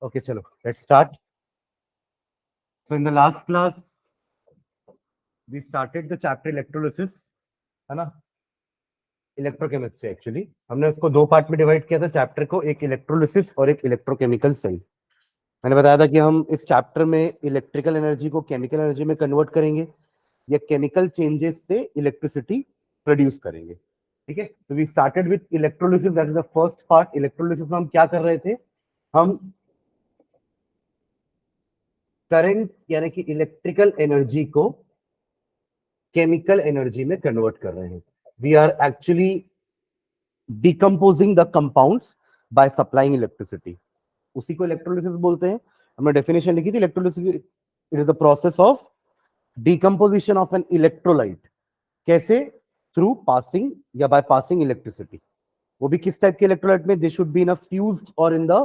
Okay, chalo, let's start. So in the last class, we started the chapter electrolysis, है ना? Electrochemistry actually हमने उसको दो part में डिवाइड किया था चैप्टर को, एक इलेक्ट्रोलिसिस और एक इलेक्ट्रोकेमिकल सेल। मैंने बताया था कि हम इस चैप्टर में इलेक्ट्रिकल एनर्जी को केमिकल एनर्जी में कन्वर्ट करेंगे या केमिकल चेंजेस से इलेक्ट्रिसिटी प्रोड्यूस करेंगे। ठीक है, तो we started with electrolysis, that is the first part. Electrolysis में हम क्या कर रहे थे, हम करंट यानी कि इलेक्ट्रिकल एनर्जी को केमिकल एनर्जी में कन्वर्ट कर रहे हैं। We are actually decomposing the compounds by supplying electricity, उसी को इलेक्ट्रोलिसिस बोलते हैं। हमने डेफिनेशन लिखी थी, electrolysis it is the process of decomposition of an electrolyte. कैसे? थ्रू पासिंग या बाय पासिंग इलेक्ट्रिसिटी। वो भी किस टाइप के इलेक्ट्रोलाइट में? They should be in a fused और इन द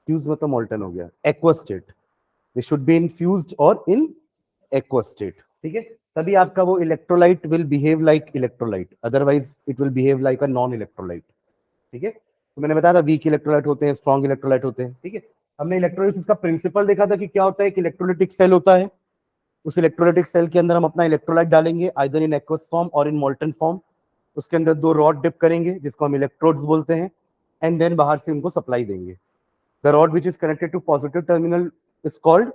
फ्यूज मतलब मॉल्टन हो गया, aqua state. They should be in fused और इन एक्वा स्टेट। ठीक है, तभी आपका वो electrolyte will behave like electrolyte, otherwise it will behave like a non electrolyte. ठीक है, तो मैंने बताया था वीक इलेक्ट्रोलाइट होते हैं, स्ट्रॉन्ग इलेक्ट्रोलाइट होते हैं। ठीक है, हमने इलेक्ट्रोलिसिस का प्रिंसिपल देखा था कि क्या होता है। एक इलेक्ट्रोलिटिक सेल होता है, उस इलेक्ट्रोलिटिक सेल के अंदर हम अपना इलेक्ट्रोलाइट डालेंगे, आइदर इन एक्वस फॉर्म और इन मोल्टन फॉर्म। उसके अंदर दो रॉड डिप करेंगे जिसको हम इलेक्ट्रोड्स बोलते हैं, एंड देन बाहर से उनको सप्लाई देंगे। The rod which is connected to positive terminal is called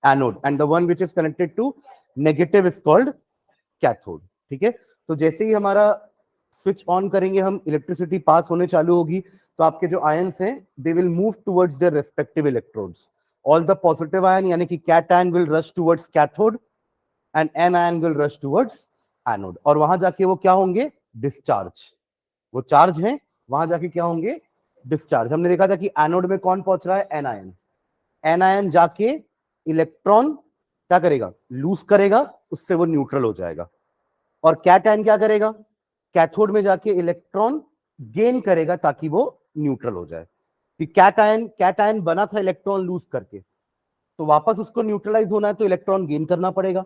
anode and the one which is connected to negative is called cathode. ठीक है, तो जैसे ही हमारा स्विच ऑन करेंगे हम, इलेक्ट्रिसिटी पास होने चालू होगी, तो आपके जो आयंस हैं they will move towards their respective electrodes. All the positive ion यानी कि cation will rush towards cathode and anion will rush towards anode, और वहां जाके वो क्या होंगे? डिस्चार्ज। वो चार्ज हैं, वहां जाके क्या होंगे? डिस्चार्ज। हमने देखा था कि एनोड में कौन पहुंच रहा है? Anion. एन आयन जाके इलेक्ट्रॉन क्या करेगा? लूज करेगा, उससे वो न्यूट्रल हो जाएगा। और कैट आयन क्या करेगा? कैथोड में जाके इलेक्ट्रॉन गेन करेगा ताकि वो न्यूट्रल हो जाए। कैट आयन बना था इलेक्ट्रॉन लूज करके, तो वापस उसको न्यूट्रलाइज होना है तो इलेक्ट्रॉन गेन करना पड़ेगा।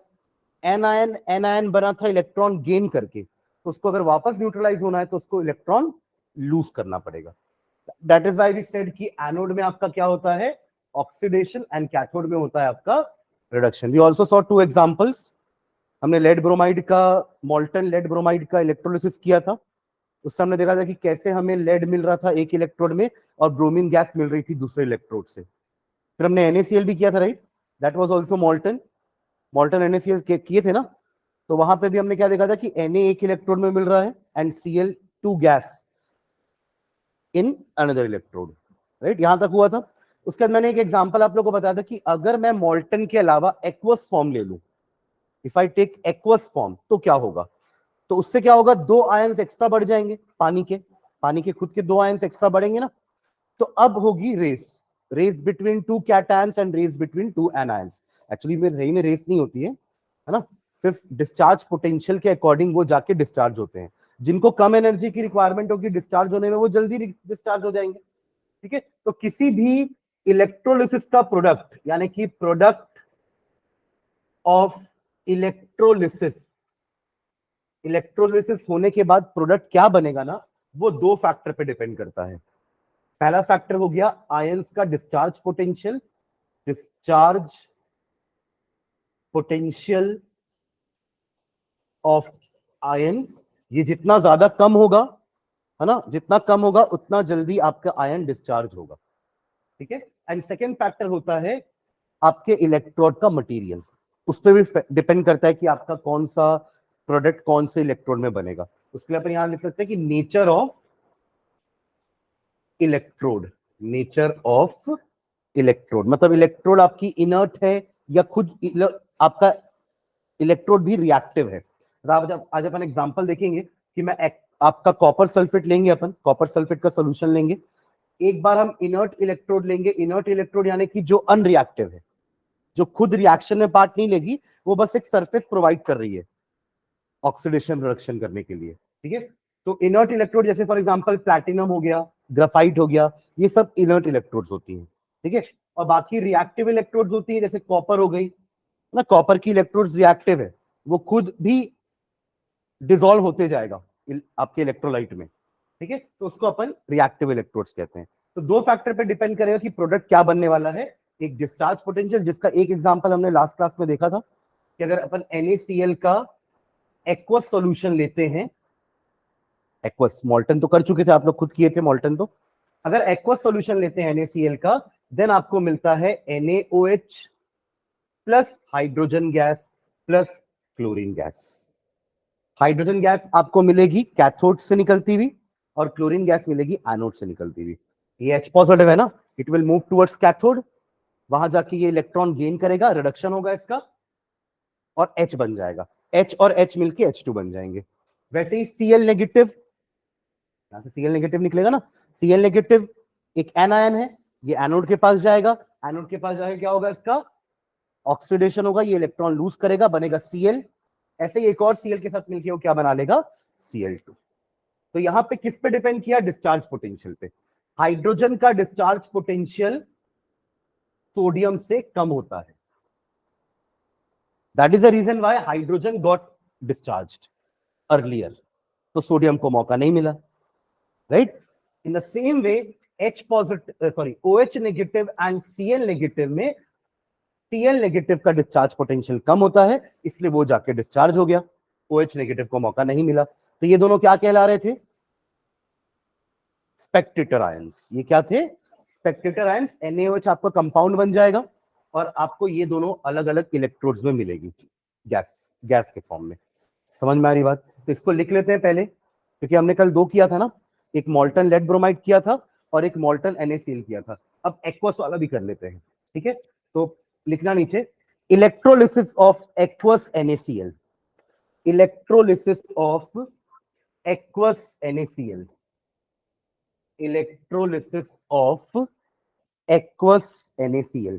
एन आयन बना था इलेक्ट्रॉन गेन करके, तो उसको अगर वापस न्यूट्रलाइज होना है तो उसको इलेक्ट्रॉन लूज करना पड़ेगा। That is why we said कि एनोड में आपका क्या होता है? ऑक्सीडेशन, एंड कैथोड में होता है आपका reduction. We also saw two examples. हमने लेड ब्रोमाइड का, मॉल्टन लेड ब्रोमाइड का इलेक्ट्रोलिसिस किया था। उससे हमने देखा था कि कैसे हमें लेड मिल रहा था एक इलेक्ट्रोड में और ब्रोमीन गैस मिल रही थी दूसरे इलेक्ट्रोड से। फिर हमने NaCl भी किया था, right? That was also मॉल्टन। मॉल्टन NaCl किए थे ना, तो वहां पे भी हमने क्या देखा था कि Na एक इलेक्ट्रोड में मिल रहा है and Cl2 gas in another electrode, right? यहां तक हुआ था। उसके बाद मैंने एक एग्जांपल आप लोगों को बताया था कि अगर मैं मॉल्टन के अलावा एक्वस फॉर्म ले लूं, if I take aqueous form, तो क्या होगा? तो उससे क्या होगा? दो आयंस एक्स्ट्रा बढ़ जाएंगे, पानी के खुद के दो आयंस एक्स्ट्रा बढ़ेंगे ना, तो अब होगी race between two cations and race between two anions. Actually में सही में रेस नहीं होती है ना, सिर्फ डिस्चार्ज पोटेंशियल के अकॉर्डिंग वो जाके डिस्चार्ज होते हैं। जिनको कम एनर्जी की रिक्वायरमेंट होगी डिस्चार्ज होने में, वो जल्दी डिस्चार्ज हो जाएंगे। ठीक है, तो किसी भी इलेक्ट्रोलिसिस का प्रोडक्ट यानी कि प्रोडक्ट ऑफ इलेक्ट्रोलिसिस, इलेक्ट्रोलिसिस होने के बाद प्रोडक्ट क्या बनेगा ना, वो दो फैक्टर पे डिपेंड करता है। पहला फैक्टर हो गया आयंस का discharge potential. Discharge potential of ions, ये जितना ज्यादा कम होगा, है ना, जितना कम होगा उतना जल्दी आपका आयन डिस्चार्ज होगा। ठीक है, एंड सेकेंड फैक्टर होता है आपके इलेक्ट्रोड का मटेरियल। उस पर भी डिपेंड करता है कि आपका कौन सा प्रोडक्ट कौन से इलेक्ट्रोड में बनेगा। उसके लिए अपन यहां लिख सकते हैं कि nature of electrode. Nature of electrode मतलब इलेक्ट्रोड आपकी इनर्ट है या खुद आपका इलेक्ट्रोड भी रिएक्टिव है। आज अपन एग्जांपल देखेंगे कि आपका कॉपर सल्फेट लेंगे, अपन कॉपर सल्फेट का सोल्यूशन लेंगे। एक बार हम इनर्ट इलेक्ट्रोड लेंगे, इनर्ट इलेक्ट्रोड यानी कि जो अनरिएक्टिव है, जो खुद रिएक्शन में पार्ट नहीं लेगी, वो बस एक सरफेस प्रोवाइड कर रही है ऑक्सीडेशन रिडक्शन करने के लिए। ठीक है, तो इनर्ट इलेक्ट्रोड जैसे फॉर एग्जांपल प्लैटिनम हो गया, ग्राफाइट हो गया, ये सब इनर्ट इलेक्ट्रोड्स होती हैं। ठीक है, और बाकी रिएक्टिव इलेक्ट्रोड्स होती है, जैसे कॉपर हो गई ना, कॉपर की इलेक्ट्रोड्स रिएक्टिव है, वो खुद भी डिसॉल्व होते जाएगा आपके इलेक्ट्रोलाइट में। ठीक है, तो उसको अपन रिएक्टिव इलेक्ट्रोड्स कहते हैं। तो दो फैक्टर पे डिपेंड करेगा कि प्रोडक्ट क्या बनने वाला है। एक डिस्चार्ज पोटेंशियल, जिसका एक एग्जांपल हमने लास्ट क्लास में देखा था कि अगर अपन NaCl का एक्वस सॉल्यूशन लेते हैं, एक्वस मॉल्टन तो कर चुके थे आप लोग, खुद किए थे मॉल्टन, तो अगर एक्वस सॉल्यूशन लेते हैं NaCl का, देन आपको मिलता है NaOH plus hydrogen gas plus chlorine gas. Hydrogen gas आपको मिलेगी कैथोड से निकलती हुई और क्लोरीन गैस मिलेगी एनोड से निकलती हुई। ये H पॉजिटिव है ना, it will move towards cathode, वहां जाके ये इलेक्ट्रॉन गेन करेगा, रिडक्शन होगा इसका और H बन जाएगा, H और H मिलके H2 बन जाएंगे। वैसे ही Cl नेगेटिव, यहां से Cl नेगेटिव निकलेगा ना, Cl नेगेटिव एक एनायन है, ये एनोड के पास जाएगा, एनोड के पास जाके क्या होगा, इसका ऑक्सीडेशन होगा, ये इलेक्ट्रॉन लूज करेगा, बनेगा Cl। ऐसे ही एक और Cl के साथ मिलकर वो क्या बना लेगा, Cl2। तो यहां पे किस पे डिपेंड किया, डिस्चार्ज पोटेंशियल पे। हाइड्रोजन का डिस्चार्ज पोटेंशियल सोडियम से कम होता है, that is the reason why hydrogen got discharged earlier, तो सोडियम को मौका नहीं मिला, right. In the same way H positive, sorry OH negative and Cl negative में Cl नेगेटिव का डिस्चार्ज पोटेंशियल कम होता है, इसलिए वो जाके डिस्चार्ज हो गया, OH नेगेटिव को मौका नहीं मिला। तो ये दोनों क्या कहला रहे थे, स्पेक्टेटर आयंस। ये क्या थे, स्पेक्टेटर आयंस। NaOH आपका कंपाउंड बन जाएगा और आपको ये दोनों अलग अलग इलेक्ट्रोड्स में मिलेगी, गैस के फॉर्म में। समझ में आ रही बात, तो इसको लिख लेते हैं पहले, क्योंकि हमने कल दो किया था ना, एक मॉल्टन लेड ब्रोमाइड किया था और एक मॉल्टन NaCl किया था। अब एक्वस वाला भी कर लेते हैं, ठीक है। तो लिखना नीचे, electrolysis of aqueous NaCl, electrolysis of aqueous NaCl, electrolysis of aqueous NaCl,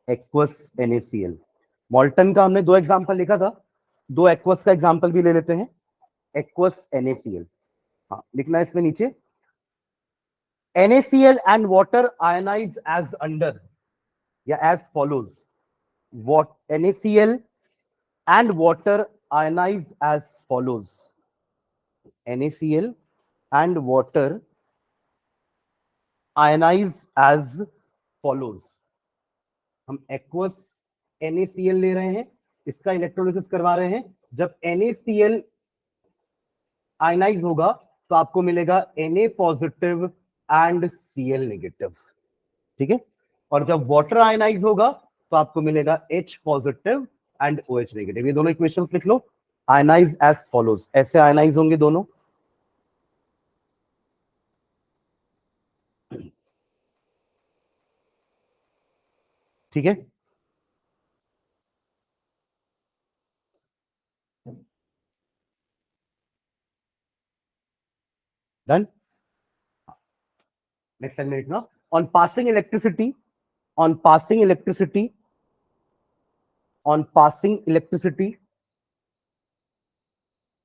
aqueous NaCl। मॉल्टन का हमने दो एग्जांपल लिखा था, दो एक्वस का एग्जांपल भी ले लेते हैं, एक्वस NaCl। हाँ लिखना है इसमें नीचे, NaCl and water ionize as under, या as follows, what NaCl and water ionize as follows, NaCl and water ionize as follows। हम एक्वस NaCl ले रहे हैं, इसका इलेक्ट्रोलिसिस करवा रहे हैं, जब NaCl आयनाइज होगा तो आपको मिलेगा Na positive and Cl negative, ठीक है। और जब वाटर आयनाइज होगा तो आपको मिलेगा H positive and OH negative. ये दोनों इक्वेशंस लिख लो, आयनाइज एज फॉलोज, ऐसे आयनाइज होंगे दोनों, ठीक है। डन। नेक्स्ट टाइम में लिखना, on passing electricity, on passing electricity, on passing electricity,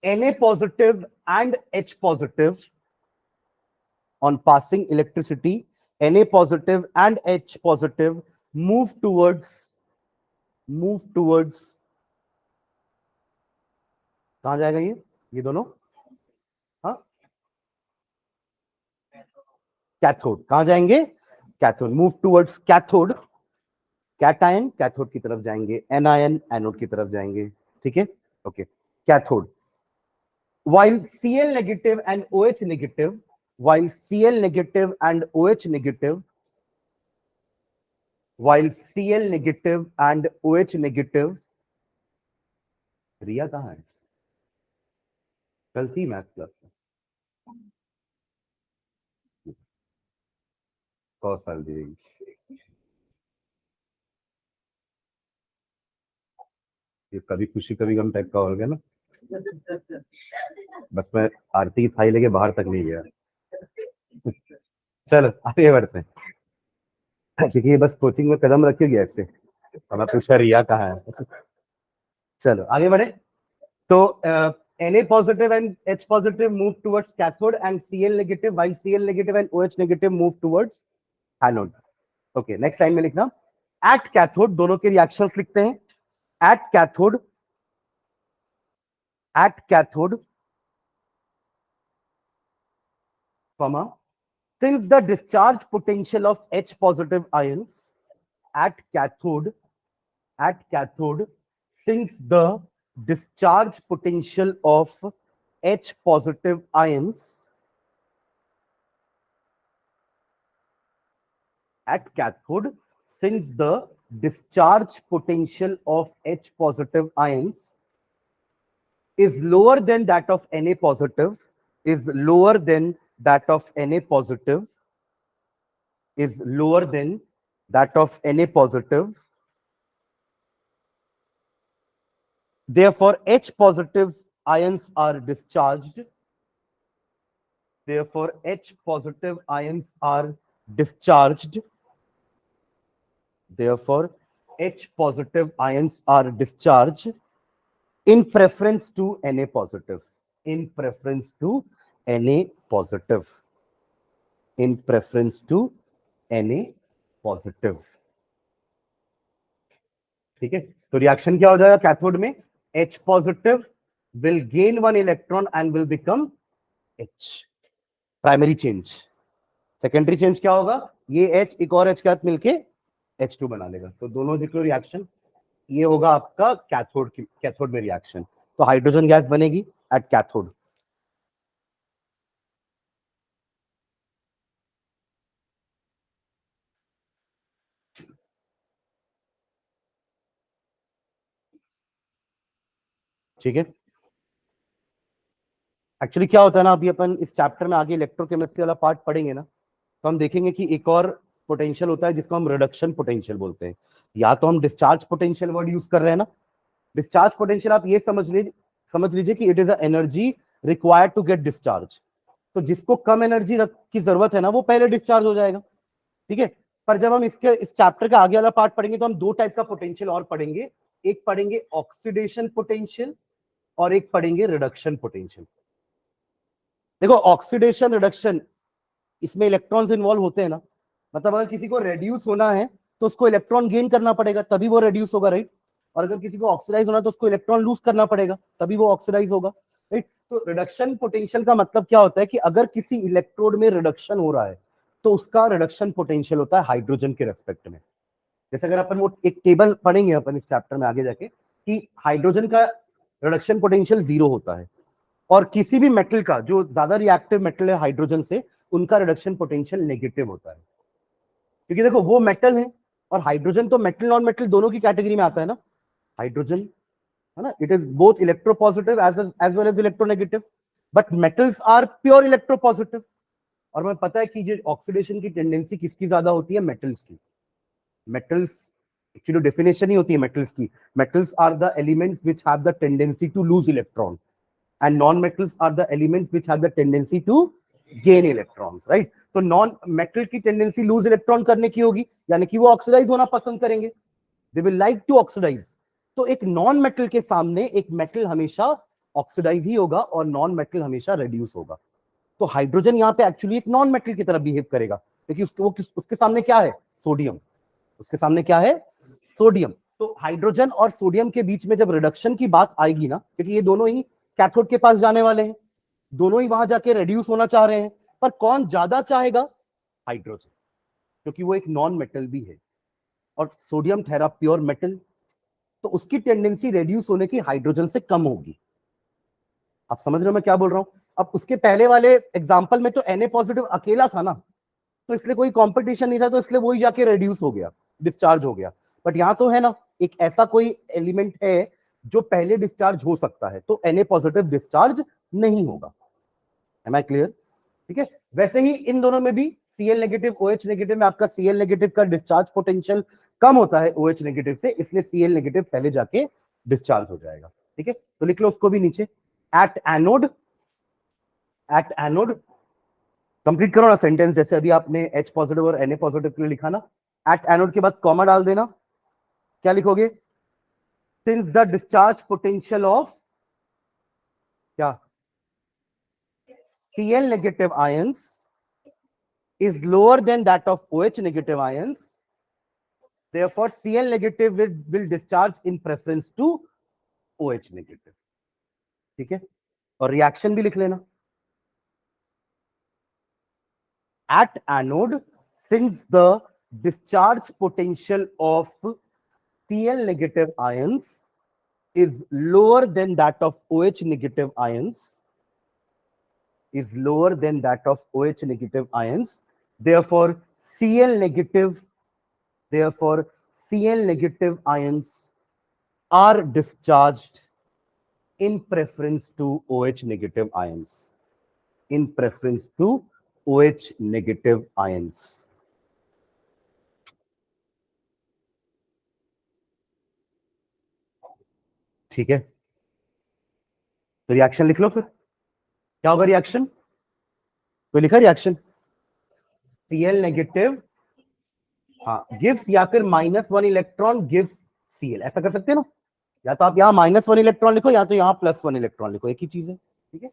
Na positive and H positive, on passing electricity, Na positive and H positive move towards कहां जाएगा ये दोनों, हाँ कैथोड, कहां जाएंगे, cathode, move towards cathode, cation cathode की तरफ जाएंगे, एनायन एनोड की तरफ जाएंगे, ठीक है, okay. Cathode, while Cl negative and OH negative, while Cl negative and OH negative, while Cl negative and OH negative, रिया कहाँ है, कल थी मैथ क्लास में, 100 साल दी गई, ये कभी खुशी कभी गम टाइप का हो गया ना, बस मैं आरती की थाली लेके बाहर तक नहीं गया। चलो आगे बढ़ते हैं, क्योंकि ये बस कोचिंग में कदम रखे गया ऐसे, तो मैं पूछा रिया कहाँ है। चलो आगे बढ़े, तो Na positive and H positive move towards cathode and Cl negative, while Cl negative and OH negative move towards anode. Okay next line में लिखना, एट कैथोड, दोनों के रिएक्शंस लिखते हैं, at cathode, at cathode comma, since the discharge potential of H positive ions at cathode, since the discharge potential of H positive ions at cathode, since the discharge potential of H positive ions is lower than that of Na positive, is lower than that of Na positive, is lower than that of Na positive. Therefore, H positive ions are discharged. Therefore, H positive ions are discharged. Therefore, H positive ions are discharged in preference to Na positive. In preference to Na positive. In preference to Na positive. ठीक है, तो reaction क्या हो जाएगा cathode में? H positive will gain one electron and will become H. Primary change. Secondary change क्या होगा? ये H एक और H के साथ मिलके H2 बना लेगा. तो दोनों देखो रिएक्शन, ये होगा आपका कैथोड में रिएक्शन. तो हाइड्रोजन गैस बनेगी एट कैथोड. ठीक है. एक्चुअली क्या होता है ना, अभी अपन इस चैप्टर में आगे इलेक्ट्रोकेमिस्ट्री वाला पार्ट पढ़ेंगे ना, तो हम देखेंगे कि एक और पोटेंशियल होता है जिसको हम रिडक्शन पोटेंशियल बोलते हैं. या तो हम डिस्चार्ज पोटेंशियल वर्ड यूज कर रहे हैं ना. डिस्चार्ज पोटेंशियल आप ये समझ लीजिए कि it is a energy required to get discharge. तो जिसको कम एनर्जी की जरूरत है ना, वो पहले डिस्चार्ज हो जाएगा. ठीक है. पर जब हम इस चैप्टर का आगे वाला पार्ट पढ़ेंगे तो हम दो टाइप का पोटेंशियल और पढ़ेंगे. एक पढ़ेंगे ऑक्सीडेशन पोटेंशियल और एक पढ़ेंगे रिडक्शन पोटेंशियल. देखो, ऑक्सीडेशन रिडक्शन, इसमें इलेक्ट्रॉन्स इन्वॉल्व होते हैं ना. मतलब अगर किसी को रेड्यूस होना है तो उसको इलेक्ट्रॉन गेन करना पड़ेगा, तभी वो रेड्यूस होगा, राइट. और अगर किसी को ऑक्सीडाइज होना है तो उसको इलेक्ट्रॉन लूज करना पड़ेगा, तभी वो ऑक्सीडाइज होगा, राइट. तो रिडक्शन पोटेंशियल का मतलब क्या होता है कि अगर किसी इलेक्ट्रोड में रिडक्शन हो रहा है तो उसका रिडक्शन पोटेंशियल होता है हाइड्रोजन के रेस्पेक्ट में. जैसे अगर अपन वो एक टेबल पढ़ेंगे अपन इस चैप्टर में आगे जाके कि हाइड्रोजन का रिडक्शन पोटेंशियल 0 होता है, और किसी भी मेटल का जो ज्यादा रिएक्टिव मेटल है हाइड्रोजन से, उनका रिडक्शन पोटेंशियल नेगेटिव होता है. क्योंकि देखो वो मेटल है, और हाइड्रोजन तो मेटल नॉन मेटल दोनों की कैटेगरी में आता है ना. हाइड्रोजन है ना, it is both electropositive as well as electronegative. But metals are pure electropositive. और हमें पता है कि ये ऑक्सीडेशन की टेंडेंसी किसकी ज्यादा होती है? मेटल्स की. मेटल्स एक्चुअली डेफिनेशन ही होती है मेटल्स की. Metals are the elements which have the tendency to lose electron, and non-metals are the elements which have the tendency to gain electrons, right? तो नॉन मेटल की tendency loose electron करने की होगी, यानी कि वो ऑक्सीडाइज होना पसंद करेंगे. They will like to oxidize. तो एक नॉन मेटल के सामने एक मेटल हमेशा ऑक्सीडाइज ही होगा और नॉन मेटल हमेशा रेड्यूस होगा. तो हाइड्रोजन यहाँ पे एक्चुअली एक नॉन मेटल की तरह बिहेव करेगा, क्योंकि उसके सामने क्या है? सोडियम. उसके सामने क्या है? सोडियम. तो हाइड्रोजन और सोडियम के बीच में जब रिडक्शन की बात आएगी ना, क्योंकि ये दोनों ही कैथोड के पास जाने वाले हैं, दोनों ही वहां जाके रेड्यूस होना चाह रहे हैं, पर कौन ज्यादा चाहेगा? हाइड्रोजन, क्योंकि वो एक नॉन मेटल भी है और सोडियम ठहरा प्योर मेटल. तो उसकी टेंडेंसी रेड्यूस होने की हाइड्रोजन से कम होगी. आप समझ रहे हो मैं क्या बोल रहा हूं? अब उसके पहले वाले एग्जाम्पल में तो Na पॉजिटिव अकेला था ना, तो इसलिए कोई कंपटीशन नहीं था, तो इसलिए वही जाके रेड्यूस हो गया, डिस्चार्ज हो गया. बट यहां तो है ना, एक ऐसा कोई एलिमेंट है जो पहले डिस्चार्ज हो सकता है, तो Na पॉजिटिव डिस्चार्ज नहीं होगा. Am I clear? ठीक है. वैसे ही इन दोनों में भी Cl नेगेटिव OH नेगेटिव में आपका Cl नेगेटिव का डिस्चार्ज पोटेंशियल कम होता है OH नेगेटिव से, इसलिए Cl नेगेटिव पहले जाके डिस्चार्ज हो जाएगा. ठीक है, तो लिख लो उसको भी नीचे. At anode, at anode, complete करो ना सेंटेंस जैसे अभी आपने H पॉजिटिव और Na पॉजिटिव के लिए लिखा ना. एट एनोड के बाद कॉमा डाल देना. क्या लिखोगे? Since the discharge potential of क्या? Cl negative ions is lower than that of OH negative ions, therefore Cl negative will discharge in preference to OH negative. ठीक है, और रिएक्शन भी लिख लेना. at anode, since the discharge potential of Cl negative ions is lower than that of OH negative ions, therefore Cl negative ions are discharged in preference to OH negative ions. ठीक है, तो reaction लिख लो फिर, क्या होगा reaction? कोई लिखा reaction? Cl negative, हाँ, गिव्स, या फिर -1 इलेक्ट्रॉन गिव्स Cl, ऐसा कर सकते हैं ना? या तो आप यहाँ -1 इलेक्ट्रॉन लिखो या तो यहाँ +1 इलेक्ट्रॉन लिखो, एक ही चीज है, ठीक है।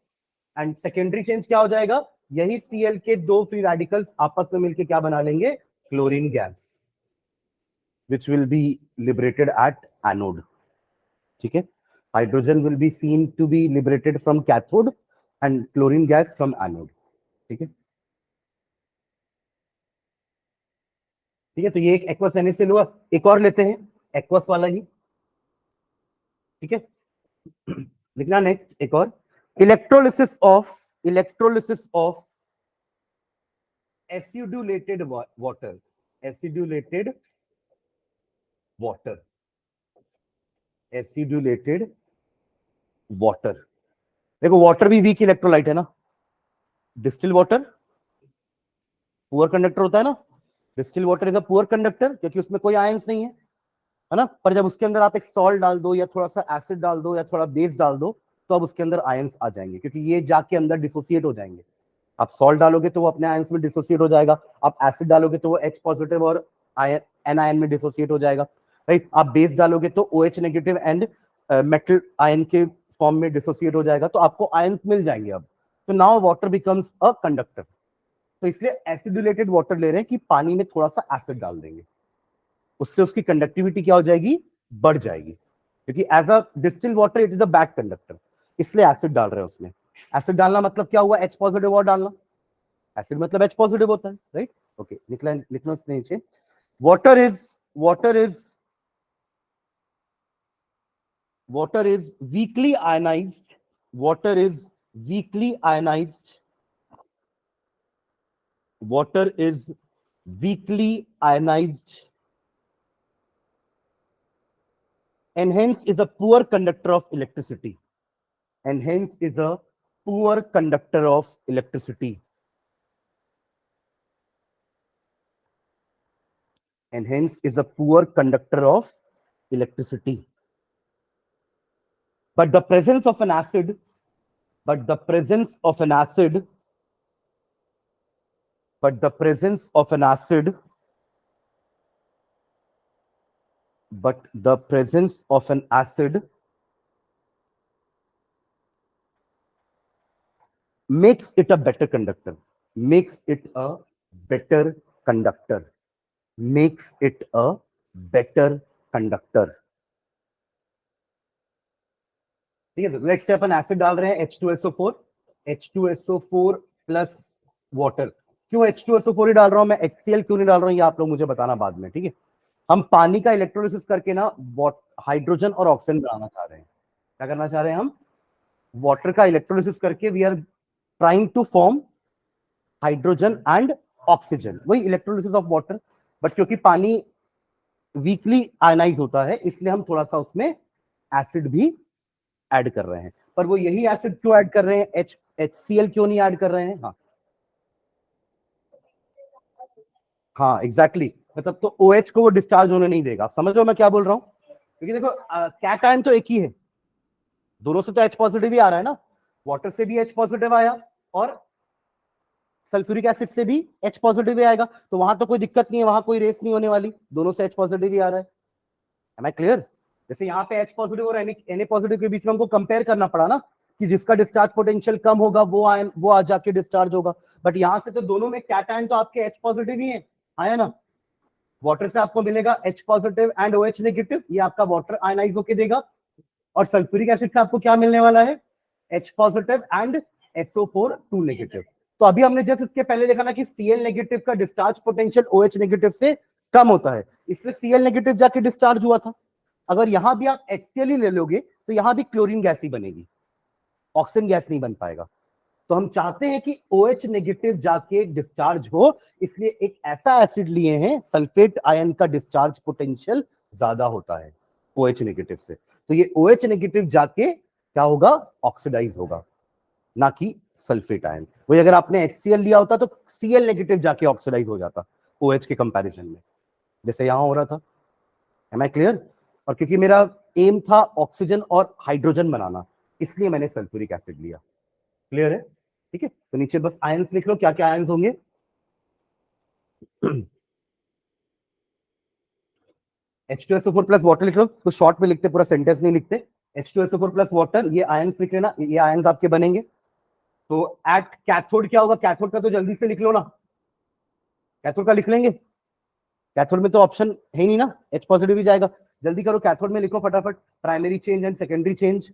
एंड सेकेंडरी चेंज क्या हो जाएगा? यही Cl के दो फ्री रेडिकल्स आपस में मिलकर क्या बना लेंगे? Chlorine gas, which will be liberated at anode. ठीक है, hydrogen will be seen to be liberated from cathode and chlorine gas from anode. ठीक है, ठीक है, तो ये एक एक्वस NaCl हुआ। एक और लेते हैं, एक्वस वाला ही, ठीक है। लिखना नेक्स्ट, एक और, इलेक्ट्रोलिसिस ऑफ acidulated water। देखो वाटर भी वीक इलेक्ट्रोलाइट है ना, डिस्टिल वाटर पुअर कंडक्टर होता है ना, distil water is a poor conductor क्योंकि उसमें कोई आयंस नहीं है ना। पर जब उसके अंदर आप एक सॉल्ट डाल दो या थोड़ा सा एसिड डाल दो या थोड़ा बेस डाल दो तो अब उसके अंदर आयंस आ जाएंगे, क्योंकि ये जाके अंदर डिसोसिएट हो जाएंगे। आप सॉल्ट डालोगे तो वो अपने आयंस में डिसोसिएट हो जाएगा, आप एसिड डालोगे तो वो H पॉजिटिव और एन आयन में डिसोसिएट हो जाएगा, राइट। आप बेस डालोगे तो OH negative and metal ion के फॉर्म में डिसोसिएट हो जाएगा, तो आपको आयंस मिल जाएंगे अब। तो now water becomes a conductor. तो इसलिए एसिडुलेटेड वाटर ले रहे हैं कि पानी में थोड़ा सा एसिड डाल देंगे, उससे उसकी कंडक्टिविटी क्या हो जाएगी? बढ़ जाएगी, क्योंकि as a distil water it is a bad conductor, इसलिए एसिड डाल रहे हैं उसमें। एसिड डालना मतलब क्या हुआ? H पॉजिटिव और डालना, एसिड मतलब H पॉजिटिव होता है, राइट। ओके, लिखना नीचे, water is weekly ionised, water is weakly ionized and hence is a poor conductor of electricity. And hence is a poor conductor of electricity. And hence is a poor conductor of electricity. But the presence of an acid, makes it a better conductor. Makes it a better conductor. ठीक है, तो next से अपन acid डाल रहे हैं H2SO4 plus water. क्यों H2SO4 ही डाल रहा हूं मैं, HCl क्यों नहीं डाल रहा हूं, ये आप लोग मुझे बताना बाद में, ठीक है। हम पानी का इलेक्ट्रोलिसिस करके ना हाइड्रोजन और ऑक्सीजन बनाना चाह रहे हैं। क्या करना चाह रहे हैं हम? वाटर का इलेक्ट्रोलिसिस करके we are trying to form hydrogen and oxygen, वही इलेक्ट्रोलिसिस ऑफ वाटर। बट क्योंकि पानी वीकली आयनाइज होता है इसलिए हम थोड़ा सा उसमें एसिड भी ऐड कर रहे हैं। पर वो यही एसिड क्यों ऐड कर रहे हैं, HCl क्यों नहीं ऐड कर रहे हैं? हाँ एग्जैक्टली, मतलब तो OH को वो डिस्चार्ज होने नहीं देगा। समझ रहे हो मैं क्या बोल रहा हूँ? क्योंकि देखो कैटायन तो एक ही है, दोनों से तो H पॉजिटिव ही आ रहा है ना, वाटर से भी H पॉजिटिव आया और सल्फ्यूरिक एसिड से भी H पॉजिटिव ही आएगा, तो वहां तो कोई दिक्कत नहीं है, वहां कोई रेस नहीं होने वाली, दोनों से H पॉजिटिव ही आ रहा है। Am I clear? जैसे यहाँ पे H पॉजिटिव और Na पॉजिटिव के बीच में हमको कंपेयर करना पड़ा ना, कि जिसका डिस्चार्ज पोटेंशियल कम होगा वो आ जाके डिस्चार्ज होगा। बट यहाँ से तो दोनों में कैटायन तो आपके H पॉजिटिव ही है, आया ना। वाटर से आपको मिलेगा H positive and OH negative, ये आपका वाटर आयनाइज होके देगा। और सल्फ्यूरिक एसिड से आपको क्या मिलने वाला है? H positive and SO4 2 negative. तो अभी हमने जस्ट इसके पहले देखा ना कि Cl नेगेटिव का डिस्चार्ज पोटेंशियल OH नेगेटिव से कम होता है, इसलिए Cl नेगेटिव जाके डिस्चार्ज हुआ था। अगर यहां भी आप HCl ही ले लोगे तो यहां भी क्लोरीन गैस ही बनेगी, ऑक्सीजन गैस नहीं बन पाएगा। तो हम चाहते हैं कि OH नेगेटिव जाके डिस्चार्ज हो, इसलिए एक ऐसा एसिड लिए हैं, सल्फेट आयन का डिस्चार्ज पोटेंशियल ज्यादा होता है OH नेगेटिव से। तो ये OH नेगेटिव जाके क्या होगा, ऑक्सीडाइज होगा, ना कि सल्फेट आयन। वही अगर आपने HCl लिया होता तो Cl नेगेटिव जाके ऑक्सीडाइज हो जाता OH के कंपैरिजन में, जैसे यहां हो रहा था। Am I clear? और क्योंकि मेरा एम था ऑक्सीजन और हाइड्रोजन बनाना, इसलिए मैंने सल्फ्यूरिक एसिड लिया। क्लियर है? ठीक है, तो नीचे बस आयंस लिख लो, क्या क्या आयंस होंगे। H2SO4 प्लस वाटर लिख लो, तो शॉर्ट में लिखते, पूरा सेंटेंस नहीं लिखते। H2SO4 प्लस वाटर, ये आयंस लिख लेना, ये आयंस आपके बनेंगे। तो एट कैथोड क्या होगा, कैथोड का तो जल्दी से लिख लो ना, कैथोड का लिख लेंगे। कैथोड में तो ऑप्शन है नहीं ना, H पॉजिटिव ही जाएगा। जल्दी करो, कैथोड में लिखो फटाफट, primary change and secondary change.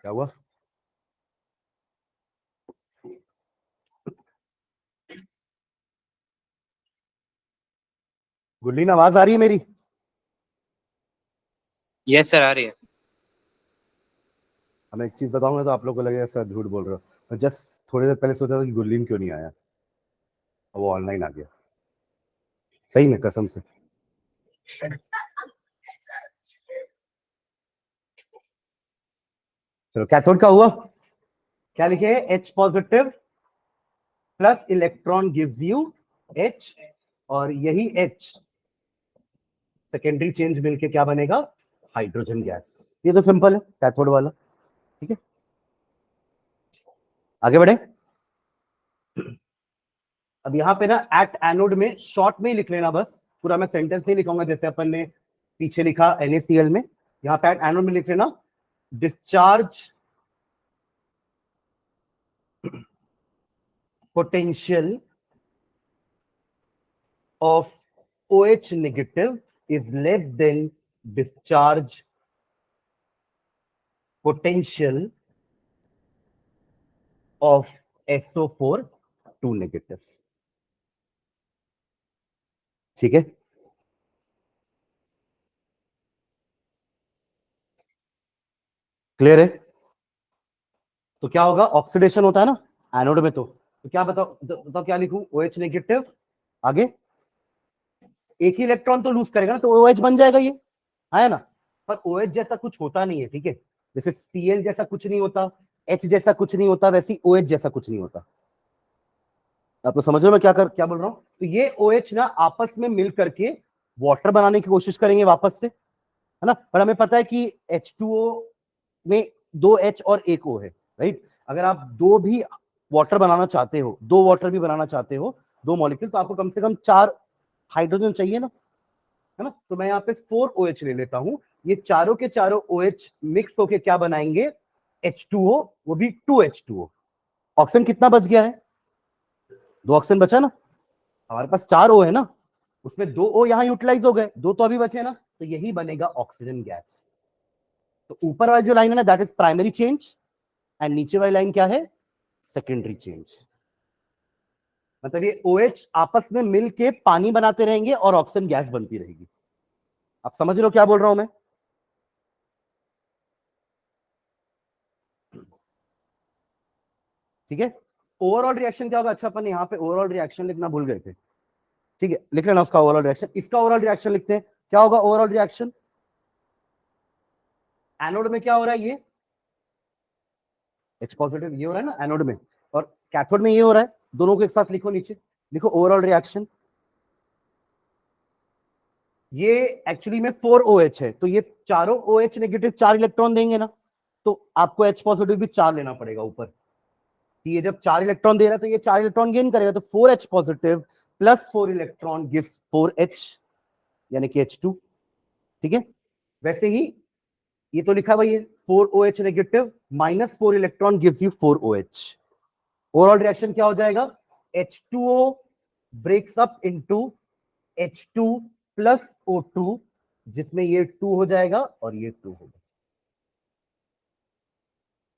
क्या हुआ? गुरलीन, आवाज आ रही है मेरी? यस सर, आ रही है। मैं एक चीज बताऊंगा तो आप लोग को लगेगा सर झूठ बोल रहे हो। मैं जस्ट थोड़ी देर पहले सोचा था कि गुरलीन क्यों नहीं आया, वो ऑनलाइन आ गया, सही में कसम से। चलो, कैथोड का हुआ, क्या लिखे, H positive plus electron gives you H, और यही H सेकेंडरी चेंज मिलके क्या बनेगा, हाइड्रोजन गैस। ये तो सिंपल है कैथोड वाला। ठीक है, आगे बढ़े। अब यहाँ पे ना एट एनोड में शॉर्ट में ही लिख लेना, बस पूरा मैं सेंटेंस नहीं लिखूंगा जैसे अपन ने पीछे लिखा NaCl में। यहाँ पे एट एनोड में लिख लेना, discharge potential of OH negative is less than discharge potential of SO4 2 negative। ठीक है, क्लियर है? तो क्या होगा, ऑक्सीडेशन होता है ना एनोड में, तो क्या बताओ क्या लिखूं, OH नेगेटिव, आगे एक ही इलेक्ट्रॉन तो लूज करेगा ना, तो OH बन जाएगा ये, है ना। पर OH जैसा कुछ होता नहीं है, ठीक है, जैसे Cl जैसा कुछ नहीं होता, H जैसा कुछ नहीं होता, वैसे ही OH जैसा कुछ नहीं होता। आप तो समझ रहे हो मैं क्या बोल रहा हूं। तो ये OH ना आपस में मिल करके वाटर बनाने की कोशिश करेंगे वापस से, है ना। पर हमें पता है कि H2O में 2 H और 1 O है, राइट। अगर आप दो भी वाटर बनाना चाहते हो, 2 वाटर भी बनाना चाहते हो, 2 मॉलिक्यूल, तो आपको कम से कम 4 हाइड्रोजन चाहिए ना, है ना। तो मैं यहाँ पे 4 OH ले लेता हूं, ये चारों के चारों OH मिक्स होके क्या बनाएंगे, H2O, वो भी 2H2O। ऑक्सीजन कितना बच गया है, 2 ऑक्सीजन बचा ना, हमारे पास 4 O है ना, उसमें 2 O यहाँ यूटिलाइज हो गए, 2 तो अभी बचे ना, तो यही बनेगा ऑक्सीजन गैस। तो ऊपर वाली जो लाइन है ना, that is primary change, and नीचे वाली लाइन क्या है, सेकेंडरी चेंज। मतलब ये OH आपस में मिलके पानी बनाते रहेंगे और ऑक्सीजन गैस बनती रहेगी। आप समझ रहे हो क्या बोल रहा हूं मैं? ठीक है, ओवरऑल रिएक्शन क्या होगा, अच्छा अपन यहाँ पे ओवरऑल रिएक्शन लिखना भूल गए थे। ठीक है, लिख लेना उसका ओवरऑल रिएक्शन, इसका ओवरऑल रिएक्शन लिखते हैं। क्या होगा ओवरऑल रिएक्शन, एनोड में क्या हो रहा है, ये H पॉजिटिव ये हो रहा है ना एनोड में, और कैथोड में ये हो रहा है, दोनों को एक साथ लिखो, नीचे लिखो ओवरऑल रिएक्शन। ये एक्चुअली में 4 OH है, तो ये चारों OH नेगेटिव 4 इलेक्ट्रॉन देंगे ना, तो आपको H पॉजिटिव भी 4 लेना पड़ेगा ऊपर। ये जब 4 इलेक्ट्रॉन दे रहा है तो ये 4 इलेक्ट्रॉन गेन करेगा, तो 4H positive plus 4 electron gives 4H, यानी कि H2। ठीक है, वैसे ही ये तो लिखा भाई है 4OH negative minus 4 electron gives you 4OH। Overall reaction क्या हो जाएगा, H2O breaks up into H2 plus O2, जिसमें ये 2 हो जाएगा और ये 2 होगा।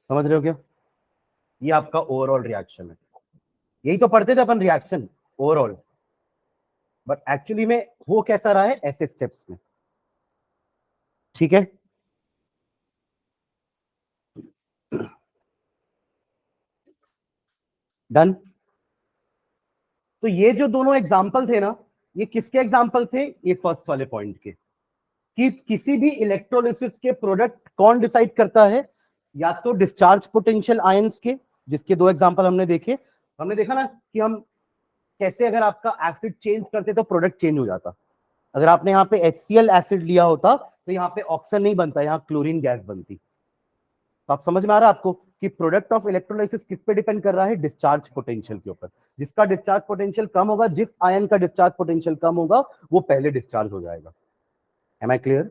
समझ रहे हो क्या? ये आपका ओवरऑल रिएक्शन है। यही तो पढ़ते थे अपन, रिएक्शन ओवरऑल, बट एक्चुअली में वो कैसा रहा है ऐसे स्टेप्स में। ठीक है, डन। तो ये जो दोनों एग्जाम्पल थे ना, ये किसके एग्जाम्पल थे? ये फर्स्ट वाले पॉइंट के, कि किसी भी इलेक्ट्रोलिसिस के प्रोडक्ट कौन डिसाइड करता है, या तो डिस्चार्ज पोटेंशियल आयंस के, जिसके दो एग्जांपल हमने देखे। हमने देखा ना कि हम कैसे अगर आपका एसिड चेंज करते तो प्रोडक्ट चेंज हो जाता। अगर आपने यहाँ पे HCl एसिड लिया होता तो यहाँ पे ऑक्सीजन नहीं बनता, यहाँ क्लोरीन गैस बनती। तो आप समझ में आ रहा है आपको कि प्रोडक्ट ऑफ इलेक्ट्रोलाइसिस किस पे डिपेंड कर रहा है? डिस्चार्ज पोटेंशियल के ऊपर। जिसका डिस्चार्ज पोटेंशियल कम होगा, जिस आयन का डिस्चार्ज पोटेंशियल कम होगा, वो पहले डिस्चार्ज हो जाएगा। Am I clear?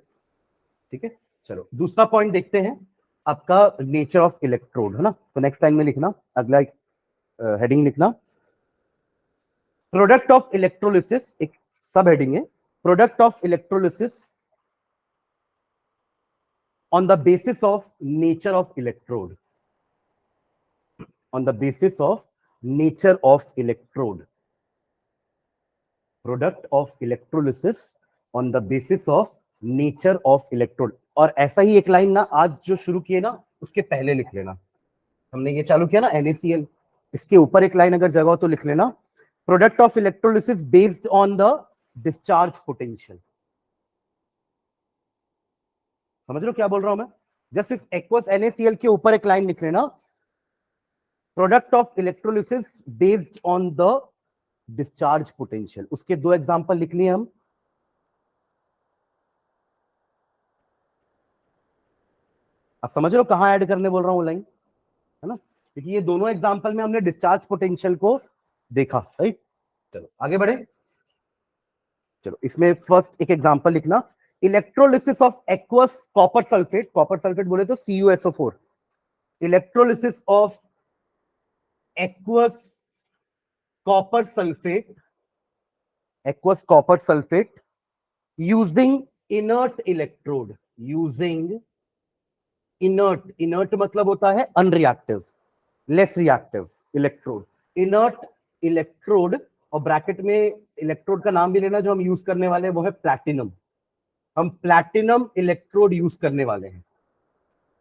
ठीक है, चलो दूसरा पॉइंट देखते हैं, आपका नेचर ऑफ इलेक्ट्रोड, है ना। तो नेक्स्ट लाइन में लिखना, अगला हेडिंग लिखना, प्रोडक्ट ऑफ इलेक्ट्रोलिसिस, एक सब हेडिंग है, product of electrolysis on the basis of nature of electrode, on the basis of nature of electrode, product of electrolysis on the basis of nature of electrode। और ऐसा ही एक line ना आज जो शुरू किए ना उसके पहले लिख लेना। हमने ये चालू किया ना NaCl, इसके ऊपर एक लाइन अगर जगह हो तो लिख लेना, product of electrolysis based on the discharge potential. समझ रहे हो क्या बोल रहा हूं मैं? जस्ट इस एक्वस NaCl के ऊपर एक लाइन लिख लेना, product of electrolysis based on the discharge potential. उसके दो एग्जांपल लिख लिए हम। आप समझ रहे हो कहां ऐड करने बोल रहा हूं लाइन, है ना, क्योंकि ये दोनों एग्जांपल में हमने डिस्चार्ज पोटेंशियल को देखा, राइट। चलो आगे बढ़े। चलो इसमें फर्स्ट एक एग्जांपल लिखना, electrolysis of aqueous copper sulphate, copper sulphate बोले तो CuSO4, electrolysis of aqueous copper sulphate, aqueous copper sulphate using inert electrode, using inert, inert मतलब होता है unreactive, less reactive electrode, inert electrode. और ब्रैकेट में electrode का नाम भी लेना, जो हम यूज करने वाले हैं वो है प्लैटिनम। हम प्लैटिनम इलेक्ट्रोड यूज करने वाले हैं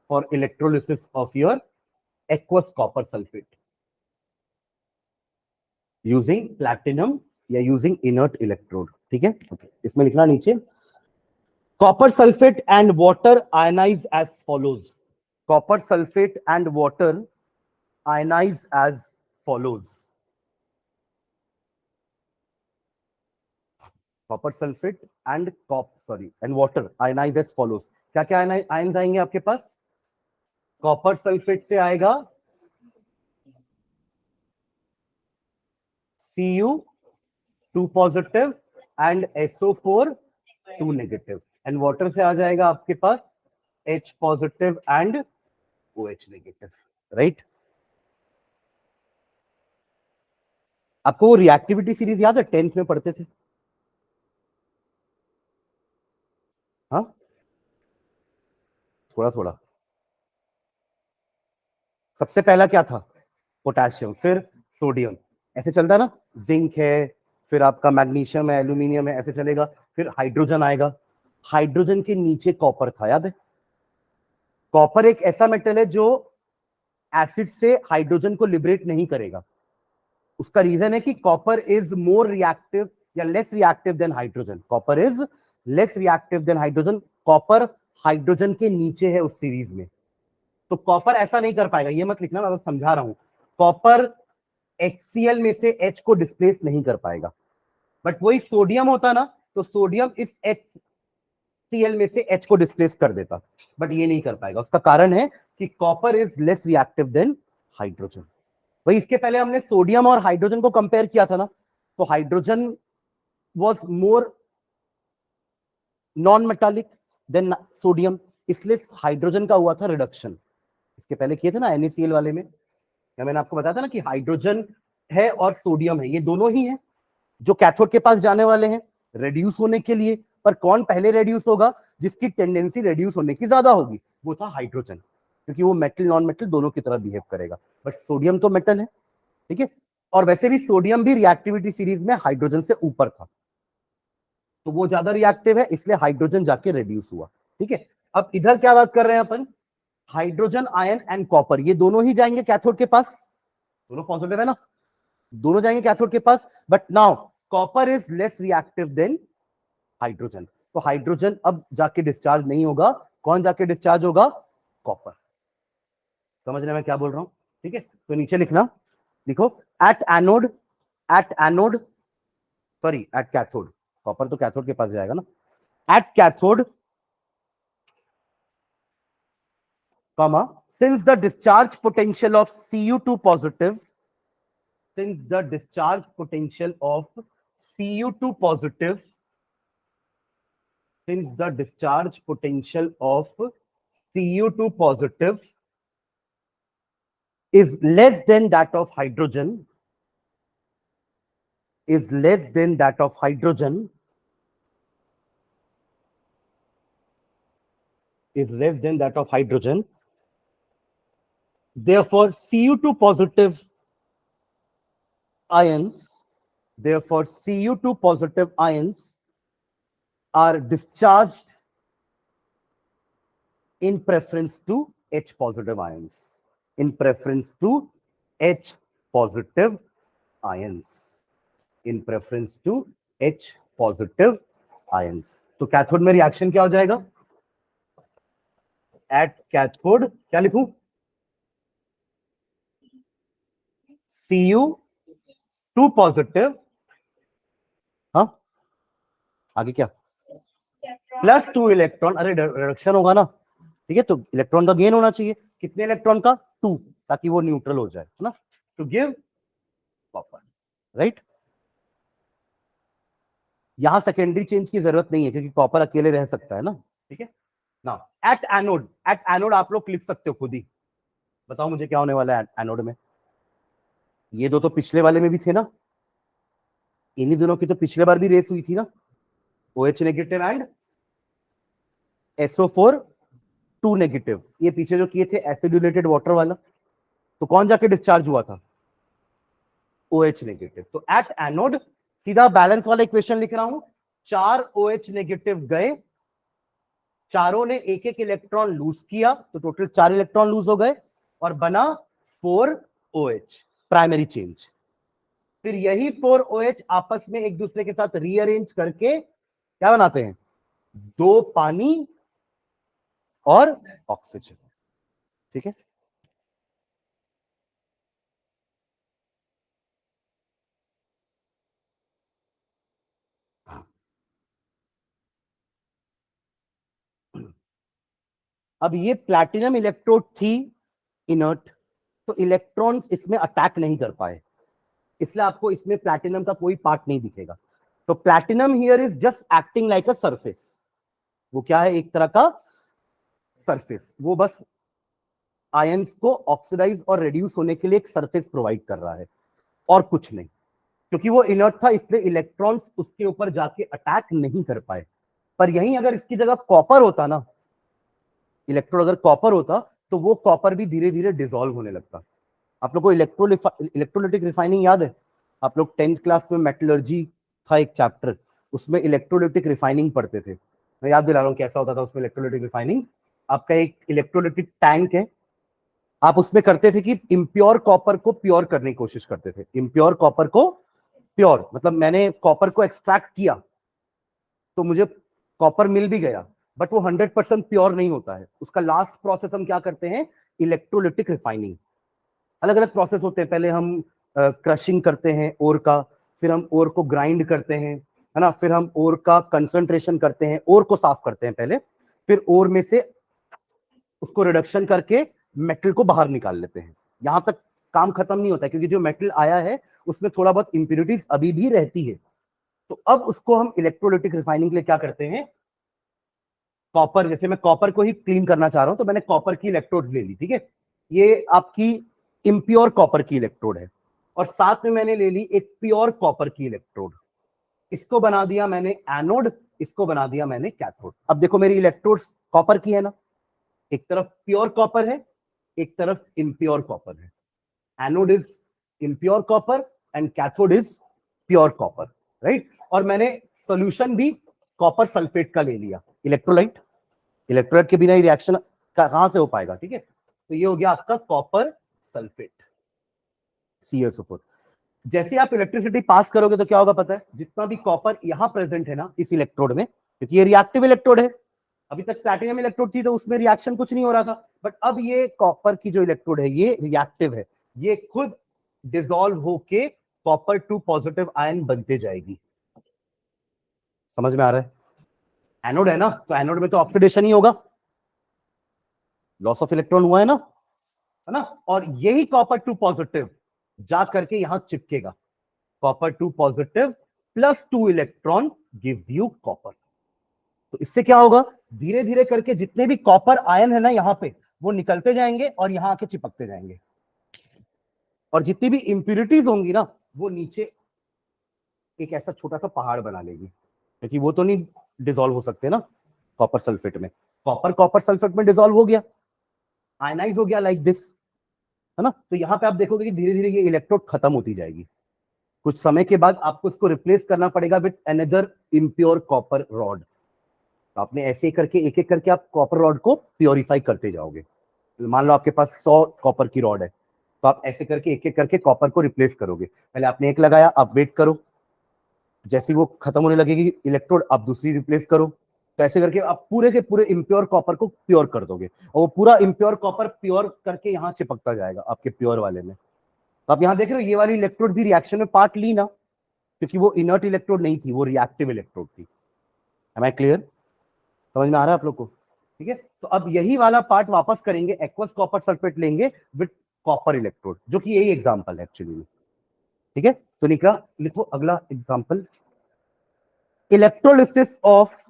for electrolysis of your aqueous copper sulphate, using platinum या यूजिंग इनर्ट इलेक्ट्रोड। ठीक है, इसमें लिखना नीचे, copper sulphate and water ionize as follows, copper sulphate and water ionize as follows, copper sulphate and and water ionize as follows. क्या क्या ions आएंगे आपके पास? कॉपर सल्फेट से आएगा Cu 2 positive and SO4 2 negative, and water से आ जाएगा आपके पास H positive and OH negative, right. आपको रिएक्टिविटी सीरीज याद है, 10th में पढ़ते थे? हाँ, थोड़ा थोड़ा। सबसे पहला क्या था? पोटेशियम, फिर सोडियम, ऐसे चलता है ना, जिंक है, फिर आपका मैग्नीशियम है, एल्यूमिनियम है, ऐसे चलेगा, फिर हाइड्रोजन आएगा। हाइड्रोजन के नीचे कॉपर था, याद है? कॉपर एक ऐसा मेटल है जो एसिड से हाइड्रोजन को लिबरेट नहीं करेगा। उसका रीजन है कि कॉपर इज मोर रिएक्टिव या less reactive than hydrogen, copper is less reactive than hydrogen, copper hydrogen के नीचे है उस सीरीज में। तो कॉपर ऐसा नहीं कर पाएगा, ये मत लिखना, मैं समझा रहा हूं। कॉपर HCl में से H को डिस्प्लेस नहीं कर पाएगा, बट वही सोडियम होता ना, तो सोडियम इस HCl में से H को डिस्प्लेस कर देता, बट ये नहीं कर पाएगा। उसका कारण है कि copper is less reactive than hydrogen. वही इसके पहले हमने सोडियम और हाइड्रोजन को कंपेयर किया था ना, तो hydrogen was more non metallic than sodium, इसलिए हाइड्रोजन का हुआ था रिडक्शन। इसके पहले किए थे ना NaCl वाले में, या मैंने आपको बताया था ना कि हाइड्रोजन है और सोडियम है, ये दोनों ही हैं जो कैथोड के पास जाने वाले हैं, रेड्यूस होने के लिए। पर कौन पहले रेड्यूस होगा? जिसकी टेंडेंसी रेड्यूस होने की ज्यादा होगी, वो था हाइड्रोजन, क्योंकि वो मेटल नॉन मेटल दोनों की तरह बिहेव करेगा। बट सोडियम तो मेटल है, ठीक है। और वैसे भी सोडियम भी रिएक्टिविटी सीरीज में हाइड्रोजन से ऊपर था, तो वो ज्यादा रिएक्टिव है, इसलिए हाइड्रोजन जाके रेड्यूस हुआ, ठीक है। अब इधर क्या बात कर रहे हैं अपन? हाइड्रोजन आयन एंड कॉपर, ये दोनों ही जाएंगे कैथोड के पास, दोनों पॉजिटिव है ना, दोनों जाएंगे कैथोड के पास। But now copper is less reactive than hydrogen, तो हाइड्रोजन अब जाके डिस्चार्ज नहीं होगा, कौन जाके डिस्चार्ज होगा? कॉपर। समझ रहे हैं मैं क्या बोल रहा हूं? ठीक है, तो नीचे लिखना, लिखो at anode, at anode, sorry at cathode, copper तो कैथोड के पास जाएगा ना, at cathode, comma, since the discharge potential of Cu2 positive, since the discharge potential of Cu2 positive, since the discharge potential of Cu2 positive is less than that of hydrogen, is less than that of hydrogen, is less than that of hydrogen, therefore Cu2 positive ions, therefore Cu2 positive ions are discharged in preference to H positive ions, in preference to H positive ions, in preference to H positive ions। तो cathode में reaction क्या हो जाएगा? At cathode क्या लिखूं? Cu2 positive, हाँ आगे क्या? +2 इलेक्ट्रॉन, अरे रिडक्शन होगा ना, ठीक है, तो इलेक्ट्रॉन का गेन होना चाहिए, कितने इलेक्ट्रॉन का? 2, ताकि वो न्यूट्रल हो जाए, है ना, टू गिव कॉपर, राइट। यहां सेकेंडरी चेंज की जरूरत नहीं है, क्योंकि कॉपर अकेले रह सकता है ना, ठीक है ना। एट एनोड, एट एनोड आप लोग लिख सकते हो खुद ही, बताओ मुझे क्या होने वाला है एनोड में? ये दो तो पिछले वाले में भी थे ना, इन्हीं दोनों की तो पिछले बार भी रेस हुई थी ना, OH negative and SO4 2 negative, ये पीछे जो किए थे एसिडुलेटेड वाटर वाला, तो कौन जाके डिस्चार्ज हुआ था? OH negative. तो एट एनोड सीधा बैलेंस वाला इक्वेशन लिख रहा हूं, 4 OH नेगेटिव गए, चारों ने एक एक इलेक्ट्रॉन लूज किया, तो टोटल 4 इलेक्ट्रॉन लूज हो गए और बना 4 OH, प्राइमरी चेंज। फिर यही 4 OH आपस में एक दूसरे के साथ रीअरेंज करके क्या बनाते हैं? 2 पानी और ऑक्सीजन, ठीक है। अब ये प्लैटिनम इलेक्ट्रोड थी इनर्ट, तो इलेक्ट्रॉन्स इसमें अटैक नहीं कर पाए, इसलिए आपको इसमें प्लैटिनम का कोई पार्ट नहीं दिखेगा। तो platinum here is just acting like a surface, वो क्या है? एक तरह का सरफेस, वो बस आयंस को ऑक्सीडाइज और रिड्यूस होने के लिए एक सरफेस प्रोवाइड कर रहा है, और कुछ नहीं। क्योंकि वो इनर्ट था, इसलिए इलेक्ट्रॉन्स उसके ऊपर जाके अटैक नहीं कर पाए। पर यहीं अगर इसकी जगह कॉपर होता ना, इलेक्ट्रोड अगर कॉपर होता, तो वो कॉपर भी धीरे धीरे डिसॉल्व होने लगता। आप लोग को इलेक्ट्रोलिटिक रिफाइनिंग याद है? आप लोग 10th क्लास में मेटलर्जी था एक चैप्टर, उसमें इलेक्ट्रोलिटिक रिफाइनिंग पढ़ते थे। मैं याद दिला रहा हूँ कैसा होता था उसमें इलेक्ट्रोलिटिक रिफाइनिंग। आपका एक इलेक्ट्रोलिटिक टैंक है, आप उसमें करते थे कि इम्प्योर कॉपर को प्योर करने की कोशिश करते थे, इम्प्योर कॉपर को प्योर, मतलब मैंने कॉपर को एक्सट्रैक्ट किया तो मुझे कॉपर मिल भी गया, बट वो 100% प्योर नहीं होता है। उसका लास्ट प्रोसेस हम क्या करते हैं? Electrolytic refining. अलग अलग प्रोसेस होते हैं, पहले हम क्रशिंग करते हैं ओर का, फिर हम ओर को ग्राइंड करते हैं, है ना, फिर हम ओर का कंसंट्रेशन करते हैं, ओर को साफ करते हैं पहले, फिर ओर में से उसको रिडक्शन करके मेटल को बाहर निकाल लेते हैं। यहां तक काम खत्म नहीं होता है, क्योंकि जो मेटल आया है उसमें थोड़ा बहुत इंप्योरिटीज अभी भी रहती है। तो अब उसको हम इलेक्ट्रोलिटिक रिफाइनिंग के लिए क्या करते हैं? कॉपर, जैसे मैं कॉपर को ही क्लीन करना चाह रहा हूं, तो मैंने कॉपर की इलेक्ट्रोड ले ली, ठीक है, ये आपकी इम्प्योर कॉपर की इलेक्ट्रोड है, और साथ में मैंने ले ली एक प्योर कॉपर की इलेक्ट्रोड। इसको बना दिया मैंने एनोड, इसको बना दिया मैंने कैथोड। अब देखो मेरी इलेक्ट्रोड्स कॉपर की है ना, एक तरफ प्योर कॉपर है, एक तरफ इम्प्योर कॉपर है। Anode is impure copper and cathode is pure copper, right. और मैंने सोल्यूशन भी कॉपर सल्फेट का ले लिया, इलेक्ट्रोलाइट। इलेक्ट्रोलाइट के बिना ये रिएक्शन कहां से हो पाएगा, ठीक है। तो ये हो गया आपका कॉपर सल्फेट, CaSO4। जैसे आप इलेक्ट्रिसिटी पास करोगे तो क्या होगा पता है, जितना भी कॉपर यहां प्रेजेंट है ना इस इलेक्ट्रोड में, क्योंकि ये रिएक्टिव इलेक्ट्रोड है, अभी तक प्लैटिनम इलेक्ट्रोड थी तो उसमें रिएक्शन कुछ नहीं हो रहा था, बट अब ये कॉपर की जो इलेक्ट्रोड है ये रिएक्टिव है, ये खुद डिसॉल्व होके कॉपर 2 पॉजिटिव आयन बनते जाएगी। समझ में आ रहा है? एनोड है ना, तो एनोड में तो ऑक्सीडेशन ही होगा, लॉस ऑफ इलेक्ट्रॉन हुआ है ना, और यही कॉपर 2 पॉजिटिव जा करके यहां चिपकेगा। Copper 2 positive plus 2 electron give you copper. तो इससे क्या होगा, धीरे धीरे करके जितने भी कॉपर आयन है ना यहां पे, वो निकलते जाएंगे और यहां आके चिपकते जाएंगे, और जितनी भी इंप्यूरिटीज होंगी ना वो नीचे एक ऐसा छोटा सा पहाड़ बना लेगी, क्योंकि वो तो नहीं डिसॉल्व हो सकते ना कॉपर सल्फेट में। कॉपर सल्फेट में डिसॉल्व हो गया, आयनाइज हो गया लाइक दिस, है ना। तो यहां पे आप देखोगे कि धीरे धीरे ये इलेक्ट्रोड खत्म होती जाएगी, कुछ समय के बाद आपको इसको रिप्लेस करना पड़ेगा with another impure copper rod. तो आपने ऐसे करके एक एक करके आप कॉपर रॉड को प्योरीफाई करते जाओगे। मान लो आपके पास 100 कॉपर की रॉड है, तो आप ऐसे करके एक एक करके कॉपर को रिप्लेस करोगे। पहले आपने एक लगाया, आप वेट करो, जैसे वो खत्म होने लगेगी इलेक्ट्रोड, आप दूसरी रिप्लेस करो। तो ऐसे करके आप पूरे के पूरे इम्प्योर कॉपर को प्योर कर दोगे, और वो पूरा इम्प्योर कॉपर प्योर करके यहाँ चिपकता जाएगा आपके प्योर वाले में। तो आप यहाँ देख रहे हो ये वाली इलेक्ट्रोड भी रिएक्शन में पार्ट ली ना, क्योंकि वो इनर्ट इलेक्ट्रोड नहीं थी, वो रिएक्टिव इलेक्ट्रोड थी। Am I clear? समझ में आ रहा है आप लोग को? ठीक है, तो अब यही वाला पार्ट वापस करेंगे, एक्वस कॉपर सल्फेट लेंगे विद कॉपर इलेक्ट्रोड, जो कि यही एग्जांपल है एक्चुअली में। ठीक है, तो निकला, लिखो अगला example, electrolysis of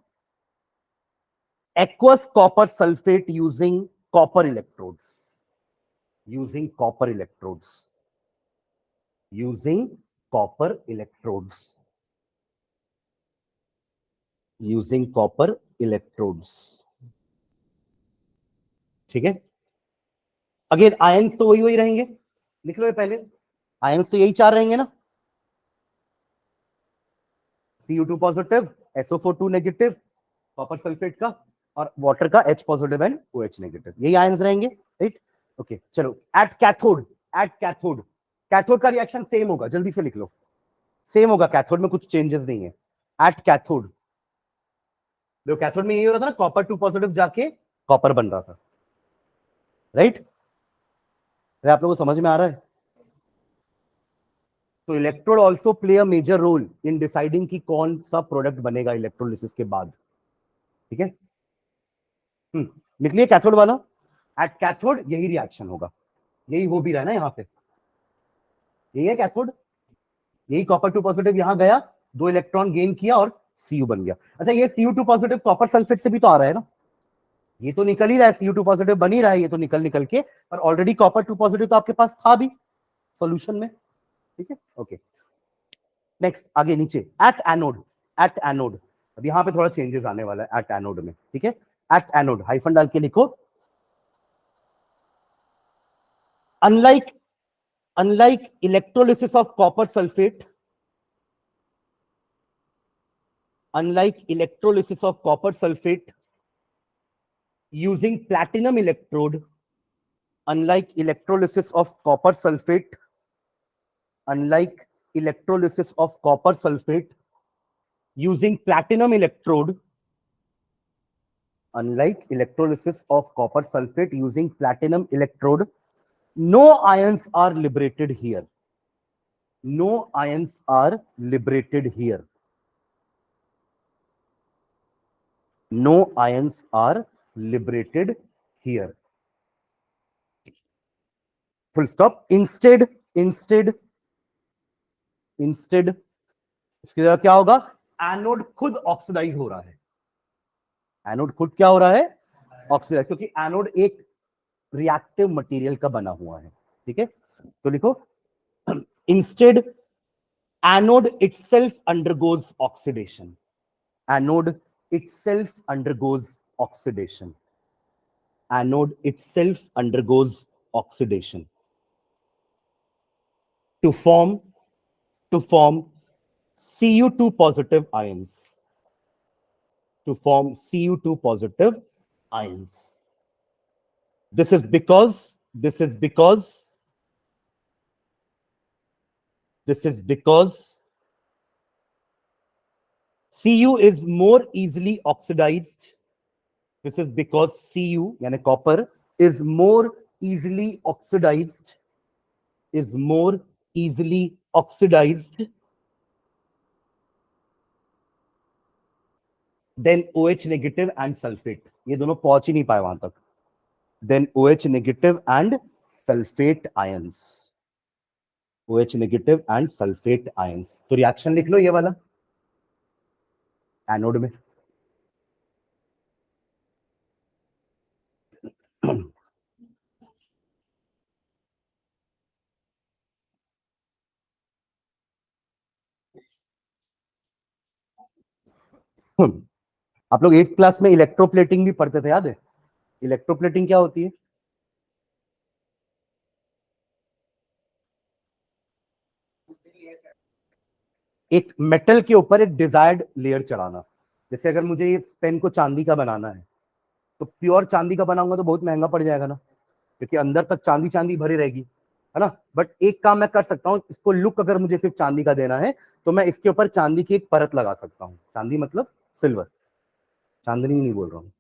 aqueous copper sulfate using copper electrodes, using copper electrodes, using copper electrodes, using copper electrodes। ठीक है, अगेन आयंस तो वही वही रहेंगे, लिख लो पहले, आयंस तो यही चार रहेंगे ना, Cu2 positive, SO4 negative copper sulphate का, और वाटर का H positive and OH negative, यही आयंस रहेंगे, राइट। ओके चलो, at cathode, at cathode, cathode का रिएक्शन सेम होगा, जल्दी से लिख लो, सेम होगा, कैथोड में कुछ चेंजेस नहीं है। एट कैथोड, देखो कैथोड में यही हो रहा था ना, कॉपर 2 पॉजिटिव जाके कॉपर बन रहा था, राइट। आप लोगों को समझ में आ रहा है? तो electrode also play a major role in deciding कि कौन सा प्रोडक्ट बनेगा इलेक्ट्रोलिसिस के बाद। ठीक है, लिख लिए कैथोड वाला, एट कैथोड यही रिएक्शन होगा, यही हो भी रहा है ना यहाँ पे, यही है कैथोड, यही कॉपर 2 पॉजिटिव यहां गया, 2 इलेक्ट्रॉन गेन किया और Cu बन गया। अच्छा, ये Cu2 पॉजिटिव कॉपर सल्फेट से भी तो आ रहा है ना, ये तो निकल ही रहा है, Cu2 पॉजिटिव बन ही रहा है, ये तो निकल निकल के, पर ऑलरेडी कॉपर 2 पॉजिटिव तो आपके पास था भी सॉल्यूशन में। ठीक है, ओके नेक्स्ट, आगे नीचे, एट एनोड, एट एनोड, अब यहां पे थोड़ा चेंजेस आने वाला है एट एनोड में। ठीक है, एट एनोड हाइफन डाल के लिखो, unlike, unlike electrolysis of copper sulfate, unlike electrolysis of copper sulfate using platinum electrode, unlike electrolysis of copper sulfate, unlike electrolysis of copper sulfate using platinum electrode, unlike electrolysis of copper sulfate using platinum electrode, no ions are liberated here, no ions are liberated here, no ions are liberated here, full stop। instead इसकी जगह क्या होगा, anode खुद oxidise हो रहा है, anode खुद क्या हो रहा है, ऑक्सीडाइज, क्योंकि एनोड एक रिएक्टिव मटेरियल का बना हुआ है। ठीक है, तो लिखो instead anode itself undergoes oxidation. Anode itself undergoes oxidation. Anode itself undergoes oxidation to form Cu2 positive ions. To form Cu2 positive ions. This is because Cu is more easily oxidized. This is because Cu, यानी copper, is more easily oxidized. Is more easily oxidized than OH negative and sulfate. ये दोनों पहुंच ही नहीं पाए वहां तक. Then OH negative and sulfate ions. OH negative and sulfate ions. तो reaction लिख लो ये वाला एनोड में. आप लोग 8th क्लास में इलेक्ट्रोप्लेटिंग भी पढ़ते थे, याद है? इलेक्ट्रोप्लेटिंग क्या होती है? एक मेटल के ऊपर एक डिजायर्ड लेयर चढ़ाना. जैसे अगर मुझे इस पेन को चांदी का बनाना है तो प्योर चांदी का बनाऊंगा तो बहुत महंगा पड़ जाएगा ना, क्योंकि अंदर तक चांदी चांदी भरी रहेगी, है ना. बट एक काम मैं कर सकता हूँ, इसको लुक अगर मुझे सिर्फ चांदी का देना है तो मैं इसके ऊपर चांदी की एक परत लगा सकता हूँ. चांदी मतलब सिल्वर, चांदनी नहीं बोल रहा हूँ,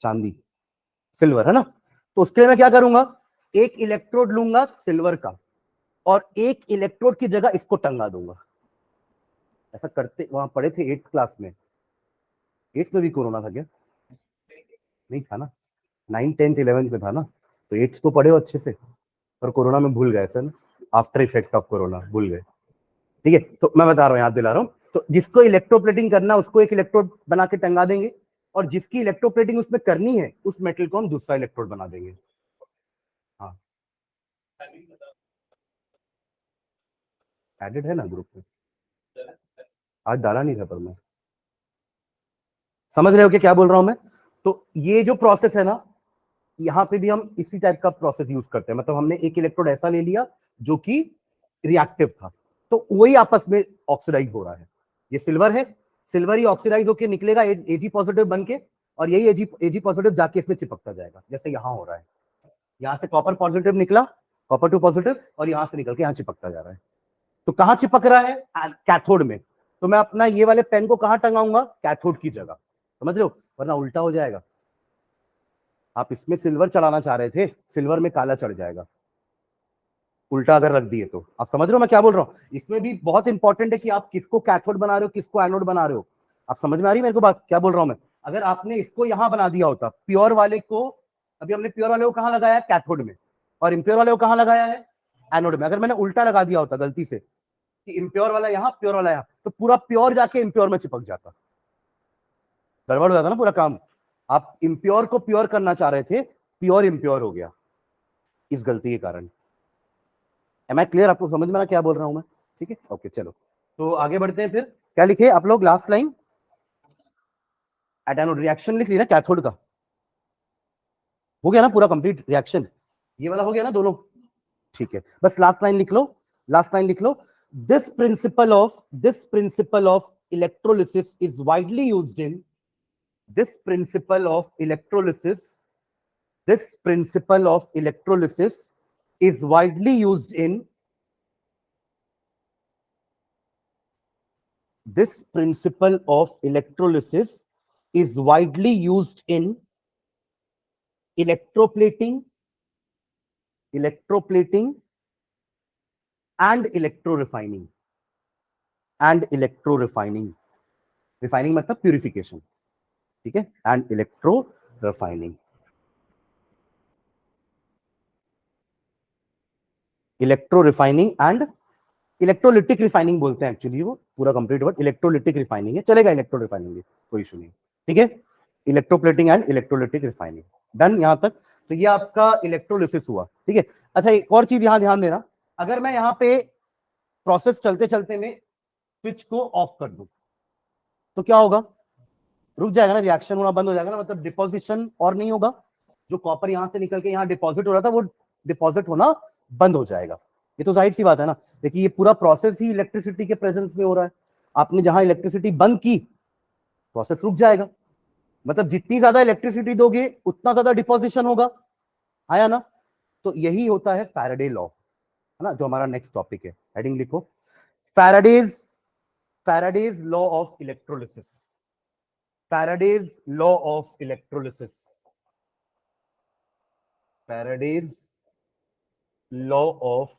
चांदी सिल्वर, है ना. तो उसके लिए मैं क्या करूंगा, एक इलेक्ट्रोड लूंगा सिल्वर का और एक इलेक्ट्रोड की जगह इसको टंगा दूंगा. ऐसा करते वहां पढ़े थे 8th क्लास में. 8th में भी कोरोना था क्या? नहीं था ना. 9, 10, 11 में था ना. तो 8th को पढ़े हो अच्छे से, पर कोरोना में भूल गए sir. After effect of corona भूल गए. ठीक है, तो मैं बता रहा हूँ, याद दिला रहा हूँ. तो जिसको इलेक्ट्रोप्लेटिंग करना उसको एक इलेक्ट्रोड बना के टंगा देंगे और जिसकी इलेक्ट्रोप्लेटिंग उसमें करनी है उस मेटल को हम दूसरा इलेक्ट्रोड बना देंगे. हाँ, एडेड है ना ग्रुप में. आज डाला नहीं था पर मैं. समझ रहे हो कि क्या बोल रहा हूं मैं? तो ये जो प्रोसेस है ना, यहाँ पे भी हम इसी टाइप का प्रोसेस यूज करते हैं. मतलब हमने एक इलेक्ट्रोड ऐसा ले लिया जो कि रिएक्टिव था, तो वही आपस में ऑक्सीडाइज हो रहा है. ये सिल्वर है, सिल्वर ही ऑक्सीडाइज होकर निकलेगा एजी पॉजिटिव बन के, और यही एजी पॉजिटिव जाके इसमें चिपकता जाएगा, जैसे यहाँ हो रहा है. यहाँ से कॉपर पॉजिटिव निकला, कॉपर टू पॉजिटिव, और यहाँ से निकल के यहाँ चिपकता जा रहा है. तो कहाँ चिपक रहा है? कैथोड में. तो मैं अपना ये वाले पेन को कहाँ टंगाऊंगा? कैथोड की जगह. समझ रहे हो? वरना उल्टा हो जाएगा. आप इसमें सिल्वर चलाना चाह रहे थे, सिल्वर में काला चढ़ जाएगा उल्टा अगर रख दिए तो. आप समझ रहे हो मैं क्या बोल रहा हूँ? इसमें भी बहुत इंपॉर्टेंट है कि आप किसको कैथोड बना रहे हो, किसको एनोड बना रहे हो. आप समझ में आ रही है मेरे को बात क्या बोल रहा हूं मैं? अगर आपने इसको यहां बना दिया होता प्योर वाले को, अभी हमने प्योर वाले को कहां लगाया? कैथोड में. और इम्प्योर वाले को कहां लगाया है? एनोड में. अगर मैंने उल्टा लगा दिया होता गलती से कि इम्प्योर वाला यहाँ, प्योर वाला यहाँ, तो पूरा प्योर जाके इम्प्योर में चिपक जाता, गड़बड़ हो जाता ना पूरा काम. आप इम्प्योर को प्योर करना चाह रहे थे, प्योर इम्प्योर हो गया इस गलती के कारण. Am I clear? आपको समझ में आ रहा क्या बोल रहा हूं मैं? ठीक है, ओके, चलो तो आगे बढ़ते हैं. फिर क्या लिखे आप लोग? Last line at anode reaction लिख ली ना कैथोड का. हो गया ना पूरा कंप्लीट रिएक्शन? ये वाला हो गया ना दोनों? ठीक है, बस लास्ट लाइन लिख लो. लास्ट लाइन लिख लो. This principle of electrolysis is widely used in this principle of electrolysis this principle of electrolysis is widely used in this principle of electrolysis is widely used in electroplating and electrorefining refining मतलब purification. ठीक है, and electro refining. Electro refining and electrolytic refining बोलते हैं actually. वो पूरा complete word electrolytic refining है, चलेगा electro refining भी, कोई इशू नहीं. ठीक है, electroplating and electrolytic refining. Done यहां तक. तो ये आपका इलेक्ट्रोलिसिस हुआ. ठीक है, अच्छा एक और चीज यहां ध्यान देना. अगर मैं यहाँ पे प्रोसेस चलते चलते में स्विच को ऑफ कर दूं तो क्या होगा, रुक जाएगा ना, रिएक्शन होना बंद हो जाएगा ना, मतलब डिपोजिशन और नहीं होगा, जो कॉपर यहां से निकल के यहाँ डिपॉजिट हो रहा था वो डिपॉजिट होना बंद हो जाएगा। ये तो जाहिर सी बात है ना। देखिए ये पूरा प्रोसेस ही इलेक्ट्रिसिटी के प्रेजेंस में हो रहा है, आपने जहां इलेक्ट्रिसिटी बंद की प्रोसेस रुक जाएगा, मतलब जितनी ज्यादा इलेक्ट्रिसिटी दोगे उतना ज्यादा डिपोजिशन होगा, आया ना। तो यही होता है फैराडे लॉ, है ना, जो हमारा नेक्स्ट टॉपिक है। हेडिंग लिखो, Faraday's Faraday's law of electrolysis, Faraday's law of electrolysis, Faraday's law of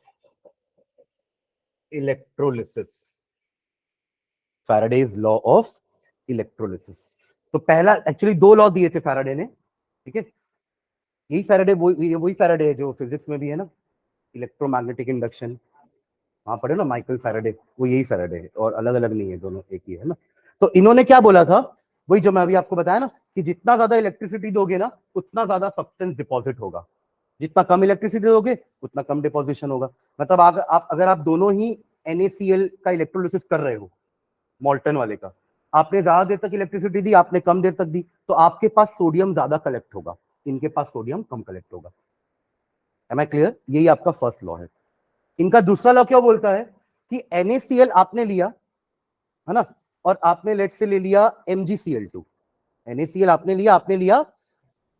electrolysis, Faraday's law of electrolysis. तो पहला एक्चुअली दो लॉ दिए थे फैराडे ने, ठीक है, यही फैराडे वही फैराडे है जो फिजिक्स में भी है ना, इलेक्ट्रोमैग्नेटिक इंडक्शन, वहां पढ़े ना माइकल फैराडे, वो यही फैराडे है और अलग अलग नहीं है, दोनों एक ही है ना। तो इन्होंने क्या बोला था, वही जो मैं अभी आपको बताया ना, कि जितना ज्यादा इलेक्ट्रिसिटी दोगे ना उतना ज्यादा सब्सटेंस डिपॉजिट होगा, जितना कम इलेक्ट्रिसिटी दोगे उतना कम डिपोजिशन होगा। मतलब आप अगर आप दोनों ही NaCl का इलेक्ट्रोलिसिस कर रहे हो, मॉल्टन वाले का, आपने ज्यादा देर तक इलेक्ट्रिसिटी दी, आपने कम देर तक दी, तो आपके पास सोडियम ज्यादा कलेक्ट होगा, इनके पास सोडियम कम कलेक्ट होगा। Am I clear? यही आपका फर्स्ट लॉ है। इनका दूसरा लॉ क्या बोलता है कि NaCl आपने लिया, है ना, और आपने लेट से ले लिया MgCl2, NaCl आपने लिया,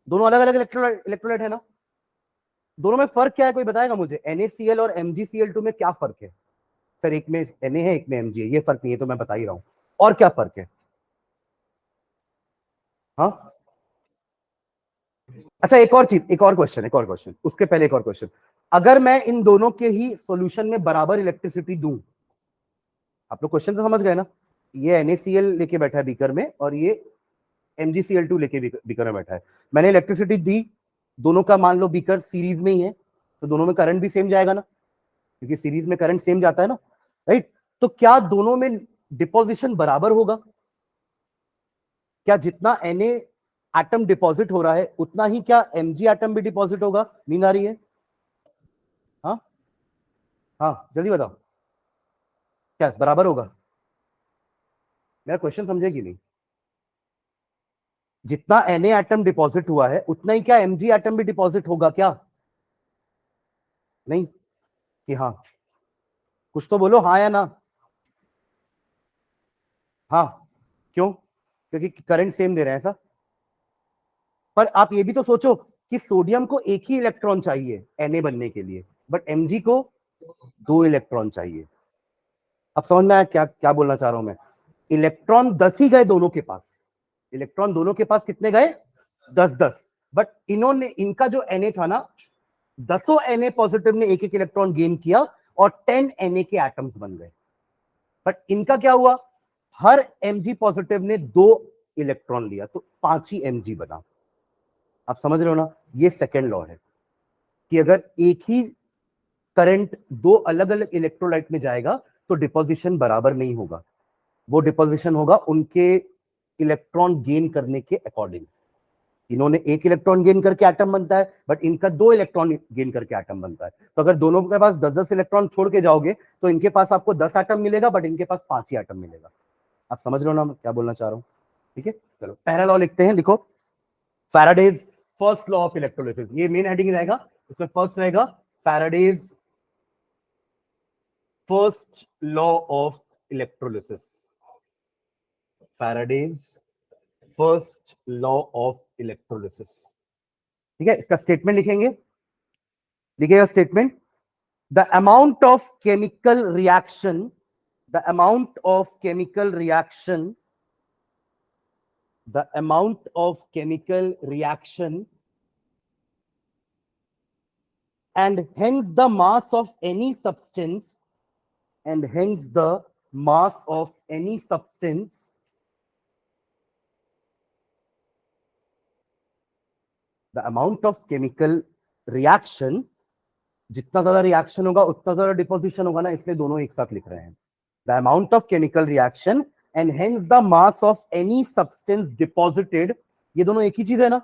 दोनों अलग अलग इलेक्ट्रोलाइट है ना, दोनों में फर्क क्या है कोई बताएगा मुझे, NaCl और MgCl2 में क्या फर्क है? सर एक में Na है एक में Mg है, ये फर्क नहीं है तो मैं बता ही रहा हूं, और क्या फर्क है? हाँ अच्छा, एक और क्वेश्चन उसके पहले एक और क्वेश्चन, अगर मैं इन दोनों के ही सॉल्यूशन में बराबर इलेक्ट्रिसिटी दूं, आप लोग क्वेश्चन तो समझ गए ना, ये NaCl लेके बैठा है बीकर में और ये MgCl2 लेके बीकर में बैठा है, मैंने इलेक्ट्रिसिटी दी, दोनों का मान लो बीकर सीरीज में ही है, तो दोनों में करंट भी सेम जाएगा ना, क्योंकि सीरीज में करंट सेम जाता है ना, राइट। तो क्या दोनों में डिपोजिशन बराबर होगा? क्या जितना Na एटम डिपॉजिट हो रहा है उतना ही क्या Mg एटम भी डिपॉजिट होगा? नींद आ रही है? हाँ हाँ जल्दी बताओ, क्या बराबर होगा? मेरा क्वेश्चन समझेगी नहीं, जितना Na एटम डिपॉजिट हुआ है उतना ही क्या Mg एटम भी डिपॉजिट होगा क्या? नहीं कि हाँ? कुछ तो बोलो, हाँ या ना। हाँ, क्यों? क्योंकि करंट सेम दे रहे हैं ऐसा। पर आप ये भी तो सोचो कि सोडियम को एक ही इलेक्ट्रॉन चाहिए Na बनने के लिए, बट Mg को दो इलेक्ट्रॉन चाहिए। अब समझ में आया क्या क्या बोलना चाह रहा हूं मैं? इलेक्ट्रॉन 10 ही गए दोनों के पास, इलेक्ट्रॉन दोनों के पास कितने गए? 10-10, बट इन्होंने, इनका जो Na था ना, 10 Na पॉजिटिव ने एक एक इलेक्ट्रॉन गेन किया और 10 Na के एटम्स बन गए। बट इनका क्या हुआ, हर Mg पॉजिटिव ने दो इलेक्ट्रॉन लिया तो 5 ही Mg बना। आप समझ रहे हो ना, ये सेकेंड लॉ है कि अगर एक ही करंट दो अलग अलग इलेक्ट्रोलाइट में जाएगा तो डिपोजिशन बराबर नहीं होगा, वो डिपोजिशन होगा उनके इलेक्ट्रॉन गेन करने के अकॉर्डिंग। इन्होंने एक इलेक्ट्रॉन गेन करके एटम बनता है, बट इनका दो इलेक्ट्रॉन गेन करके एटम बनता है। तो अगर दोनों के पास 10-10 इलेक्ट्रॉन छोड़ के जाओगे तो इनके पास आपको 10 एटम मिलेगा, बट इनके पास 5 ही एटम मिलेगा। आप समझ रहे हो ना मैं क्या बोलना चाह रहा हूं? ठीक है, चलो पहला लॉ लिखते हैं, लिखो, Faraday's first law of electrolysis, ये मेन हेडिंग रहेगा, इसमें फर्स्ट रहेगा Faraday's first law of electrolysis, Faraday's first law of electrolysis. ठीक है, इसका स्टेटमेंट लिखेंगे, लिखिएगा statement, the amount of chemical reaction, the amount of chemical reaction, the amount of chemical reaction and hence the mass of any substance, and hence the mass of any substance the amount of chemical reaction, जितना ज्यादा reaction होगा उतना ज्यादा deposition होगा ना, इसलिए दोनों एक साथ लिख रहे हैं, the amount of chemical reaction and hence the mass of any substance deposited, ये दोनों एक ही चीज है ना।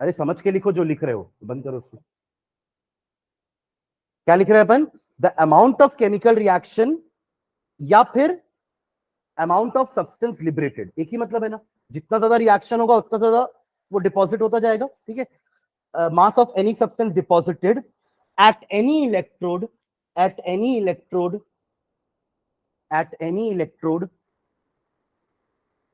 अरे समझ के लिखो, जो लिख रहे हो बंद करो उसको। क्या लिख रहे हैं अपन? The amount of chemical reaction या फिर अमाउंट ऑफ सब्सटेंस लिबरेटेड, एक ही मतलब है ना, जितना ज्यादा रिएक्शन होगा उतना ज्यादा वो डिपॉजिट होता जाएगा, ठीक है। Mass of any substance deposited at any electrode, at any electrode, at any electrode.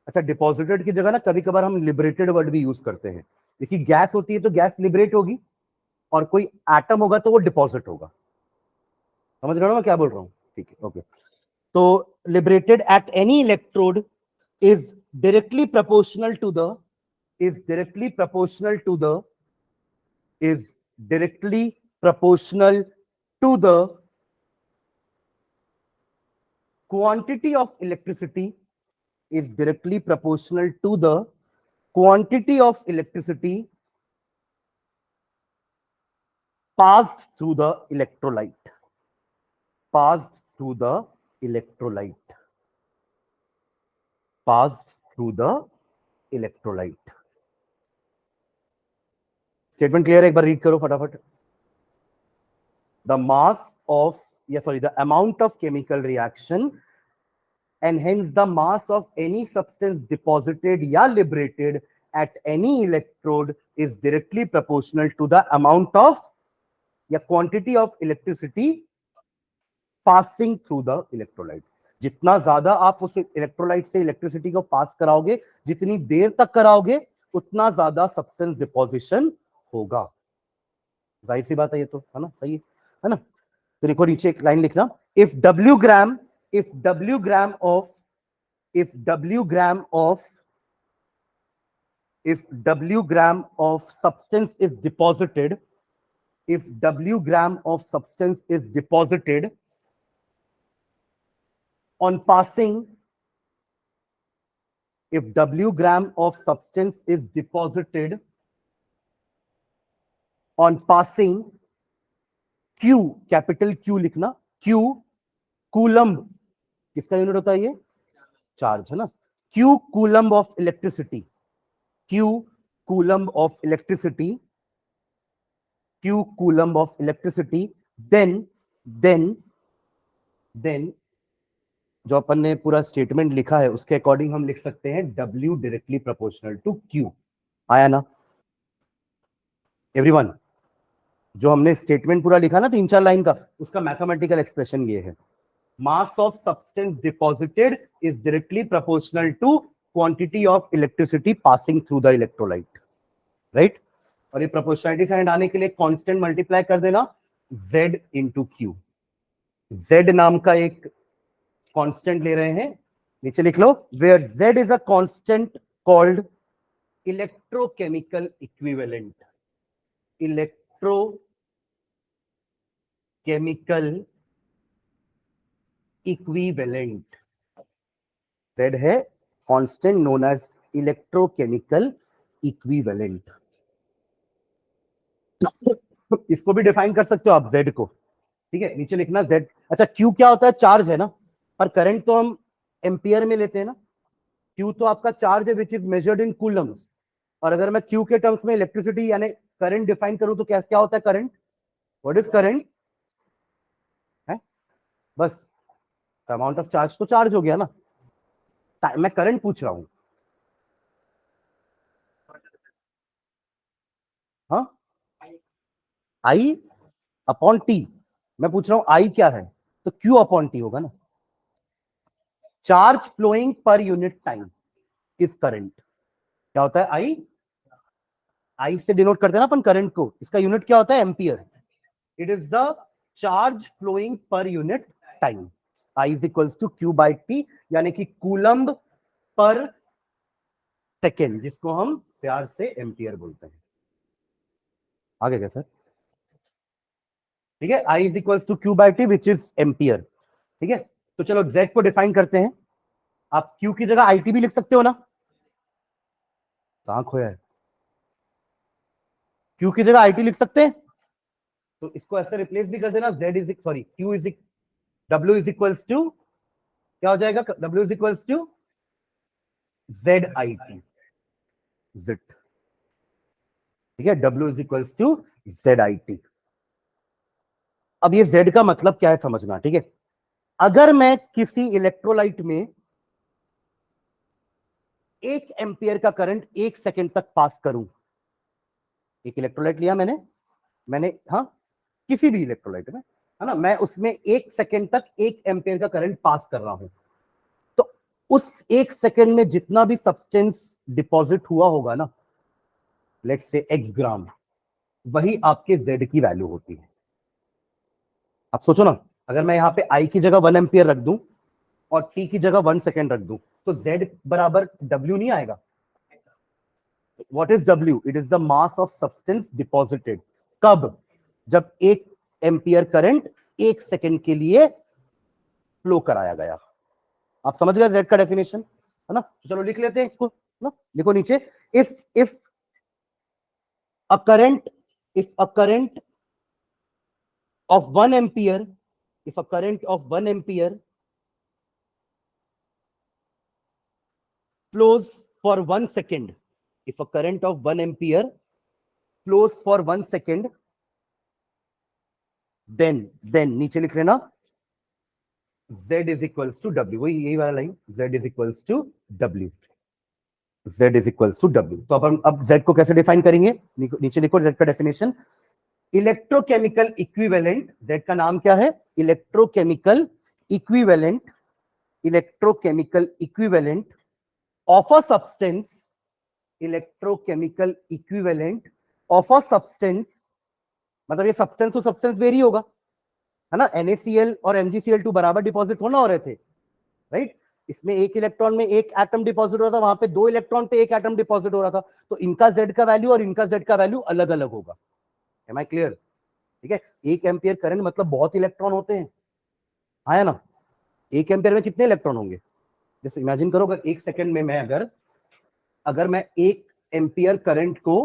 अच्छा, डिपॉजिटेड की जगह ना कभी कभार हम लिबरेटेड वर्ड भी यूज करते हैं, देखिए गैस होती है तो गैस लिबरेट होगी, और कोई एटम होगा तो वो डिपॉजिट होगा। समझ रहे हो मैं क्या बोल रहा हूँ? ठीक है, ओके। तो liberated at any electrode is directly proportional to the is directly proportional to the is directly proportional to the quantity of electricity, is directly proportional to the quantity of electricity passed through the electrolyte, passed through the electrolyte, passed through the electrolyte। Statement clear है? एक बार read करो फटाफट। The mass of, या sorry, the amount of chemical reaction and hence the mass of any substance deposited या liberated at any electrode is directly proportional to the amount of या quantity of electricity passing through the electrolyte। जितना ज्यादा आप उस electrolyte से electricity को पास कराओगे, जितनी देर तक कराओगे, उतना ज्यादा सब्सटेंस डिपोजिशन होगा। जाहिर सी बात है ये तो, है ना? सही है ना? तो देखो नीचे एक लाइन लिखना, if W gram, if W gram of, if W gram of, if W gram of substance is deposited, if W gram of substance is deposited on passing, if W gram of substance is deposited on passing Q, capital Q लिखना, Q coulomb, किसका unit होता है ये? Charge, है ना? Q coulomb of electricity, Q coulomb of electricity, Q coulomb of electricity, then जो अपन ने पूरा स्टेटमेंट लिखा है उसके अकॉर्डिंग हम लिख सकते हैं W directly proportional to Q। आया ना एवरीवन? जो हमने स्टेटमेंट पूरा लिखा ना 3-4 लाइन का, उसका मैथमेटिकल एक्सप्रेशन ये है, mass of substance deposited is directly proportional to quantity of electricity passing through the electrolyte, right? और ये प्रोपोर्शनलिटी साइन आने के लिए कांस्टेंट मल्टीप्लाई कर देना Z इंटू क्यू। Z नाम का एक कांस्टेंट ले रहे हैं, नीचे लिख लो, where Z is a constant called electrochemical equivalent, electrochemical equivalent. Z है constant known as electrochemical equivalent. इसको भी डिफाइन कर सकते हो आप Z को, ठीक है? नीचे लिखना Z। अच्छा, Q क्या होता है? चार्ज है ना, पर करंट तो हम एम्पियर में लेते हैं ना। Q तो आपका चार्ज है which is measured in Coulomb's, और अगर मैं Q के टर्म्स में इलेक्ट्रिसिटी यानी करंट डिफाइन करूं तो क्या क्या होता है करंट? What is current? है बस अमाउंट ऑफ चार्ज, तो चार्ज हो गया ना। मैं करंट पूछ रहा हूं, हाँ, I अपॉन T। मैं पूछ रहा हूं I क्या है, तो Q अपॉन T होगा ना। Charge flowing per unit time is current. क्या होता है? आई से डिनोट करते हैं ना अपन करंट को, इसका यूनिट क्या होता है? Ampere. It is the charge flowing per unit time. I is equals to Q by T, यानी कि कूलम्ब पर सेकेंड, जिसको हम प्यार से एम्पियर बोलते हैं। आगे क्या सर? ठीक है, I is equals to Q by T which is ampere. ठीक है, तो चलो जेड को डिफाइन करते हैं। आप क्यू की जगह आई टी भी लिख सकते हो ना, कहां खोया है? क्यू की जगह आई टी लिख सकते हैं, तो इसको ऐसे रिप्लेस भी कर देना, Z is sorry Q is W is equals to, क्या हो जाएगा? W is equals to Z I T, Z. ठीक है, W is equals to Z I T. अब ये Z का मतलब क्या है समझना, ठीक है। अगर मैं किसी इलेक्ट्रोलाइट में 1 एम्पियर का करंट 1 सेकंड तक पास करूं, एक इलेक्ट्रोलाइट लिया मैंने हाँ, किसी भी इलेक्ट्रोलाइट में, है ना, मैं उसमें 1 सेकंड तक 1 एम्पियर का करंट पास कर रहा हूं, तो उस 1 सेकंड में जितना भी सब्सटेंस डिपॉजिट हुआ होगा ना, लेट्स से x ग्राम, वही आपके Z की वैल्यू होती है। आप सोचो ना, अगर मैं यहां पे I की जगह 1 एम्पियर रख दूं और T की जगह 1 सेकेंड रख दूं, तो Z बराबर W नहीं आएगा? What is W? It is the mass of substance deposited. कब? जब 1 एम्पियर करंट 1 सेकेंड के लिए फ्लो कराया गया। आप समझ गए Z का डेफिनेशन, है ना? चलो लिख लेते हैं इसको ना, लिखो नीचे, if a current of 1 ampere, if a current of 1 ampere flows for 1 second, if a current of 1 ampere flows for 1 second, then नीचे लिख लेना Z is equals to W, वही यही वाला line, Z is equals to W, Z is equals to W। तो अब Z को कैसे डिफाइन करेंगे, नीचे लिखो Z का डेफिनेशन, इलेक्ट्रोकेमिकल इक्विवेलेंट, Z का नाम क्या है, electrochemical equivalent, electrochemical equivalent of a substance, electrochemical equivalent of a substance, मतलब ये सब्सटेंस टू सब्सटेंस वेरी होगा, है ना, NaCl और MgCl2 बराबर डिपॉजिट होना हो रहे थे, राइट। इसमें 1 इलेक्ट्रॉन में 1 एटम डिपॉजिट हो रहा था, वहां पे 2 इलेक्ट्रॉन पे 1 एटम डिपॉजिट हो रहा था, तो इनका Z का वैल्यू और इनका Z का वैल्यू अलग अलग होगा। Am I clear? ठीक है, 1 एम्पियर करंट मतलब बहुत इलेक्ट्रॉन होते हैं, आया ना, 1 एम्पियर में कितने इलेक्ट्रॉन होंगे, जैसे इमेजिन करो, अगर 1 सेकंड में मैं अगर मैं 1 एम्पियर करंट को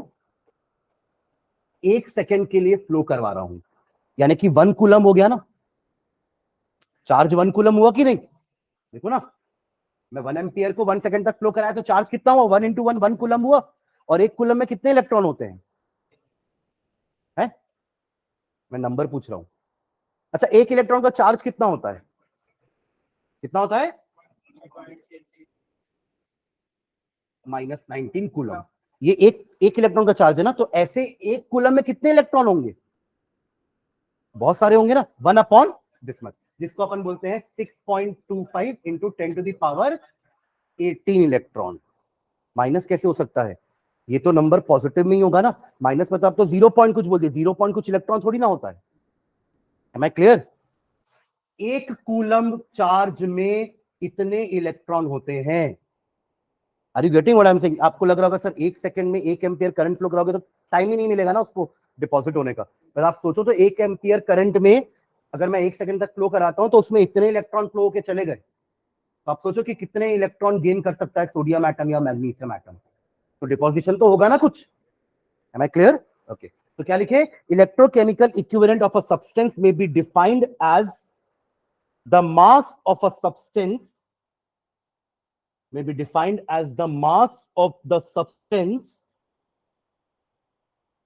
1 सेकंड के लिए फ्लो करवा रहा हूं, यानी कि 1 कूलम हो गया ना, चार्ज 1 कूलम हुआ कि नहीं, देखो ना, मैं 1 एम्पियर को 1 सेकंड तक फ्लो कराया तो चार्ज कितना हुआ, 1 इंटू 1 कूलम हुआ, और 1 कूलम में कितने इलेक्ट्रॉन होते हैं, है? मैं नंबर पूछ रहा हूं। अच्छा, 1 इलेक्ट्रॉन का चार्ज कितना होता है, कितना होता है, -19 कूलम, ये एक इलेक्ट्रॉन का चार्ज है ना, तो ऐसे 1 कूलम में कितने इलेक्ट्रॉन होंगे, बहुत सारे होंगे ना, 1 अपॉन दिस मच, जिसको अपन बोलते हैं 6.25 into 10 to the power 18 electron. Minus कैसे हो सकता है, ये तो नंबर पॉजिटिव में ही होगा ना, माइनस मतलब आप तो 0 पॉइंट कुछ बोल दिए, 0 पॉइंट कुछ इलेक्ट्रॉन थोड़ी ना होता है। Am I clear? 1 coulomb charge में इतने इलेक्ट्रॉन होते हैं। Are you getting what I am saying? आपको लग रहा होगा सर 1 सेकंड में 1 एम्पियर करंट फ्लो कराओगे तो टाइम ही नहीं मिलेगा ना उसको डिपॉजिट होने का, पर आप सोचो तो 1 एम्पियर करंट में अगर मैं 1 सेकंड तक फ्लो कराता हूं तो उसमें इतने इलेक्ट्रॉन फ्लो होके चले गए, तो आप सोचो कि कितने इलेक्ट्रॉन गेन कर सकता है सोडियम एटम या मैग्नीशियम एटम, तो डिपोजिशन तो होगा ना कुछ। M I clear? ओके, तो क्या लिखे, electrochemical equivalent of a substance may be defined as the mass of a substance, may be defined as the mass of the substance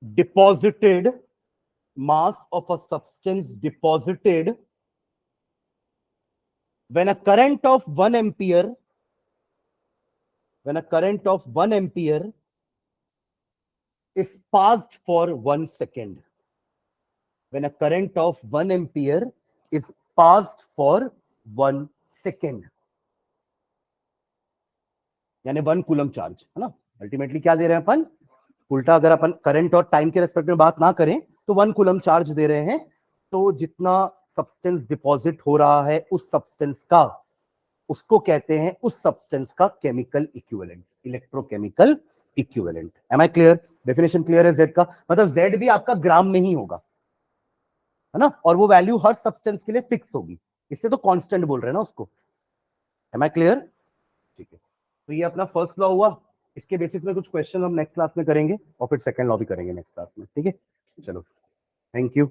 deposited, mass of a substance deposited when a current of 1 ampere, when a current of 1 ampere is passed for 1 second, when a current of 1 ampere is passed for 1 second, यानी 1 coulomb charge, है ना, ultimately क्या दे रहे हैं अपन, उल्टा अगर अपन current और time के रेस्पेक्ट में बात ना करें तो 1 कूलम चार्ज दे रहे हैं, तो जितना सब्सटेंस डिपॉजिट हो रहा है उस सब्सटेंस का, उसको कहते हैं उस सब्सटेंस का chemical equivalent, electrochemical equivalent. Am I clear? Definition clear है जेड का, मतलब जेड भी आपका ग्राम में ही होगा, है ना, और वो वैल्यू हर सब्सटेंस के लिए फिक्स होगी, इससे तो कांस्टेंट बोल रहे हैं ना उसको। Am I clear? ठीक है, तो ये अपना फर्स्ट लॉ हुआ, इसके बेसिस में कुछ क्वेश्चन हम नेक्स्ट क्लास में करेंगे और फिर सेकंड लॉ भी करेंगे नेक्स्ट क्लास में, ठीक है, चलो, थैंक यू।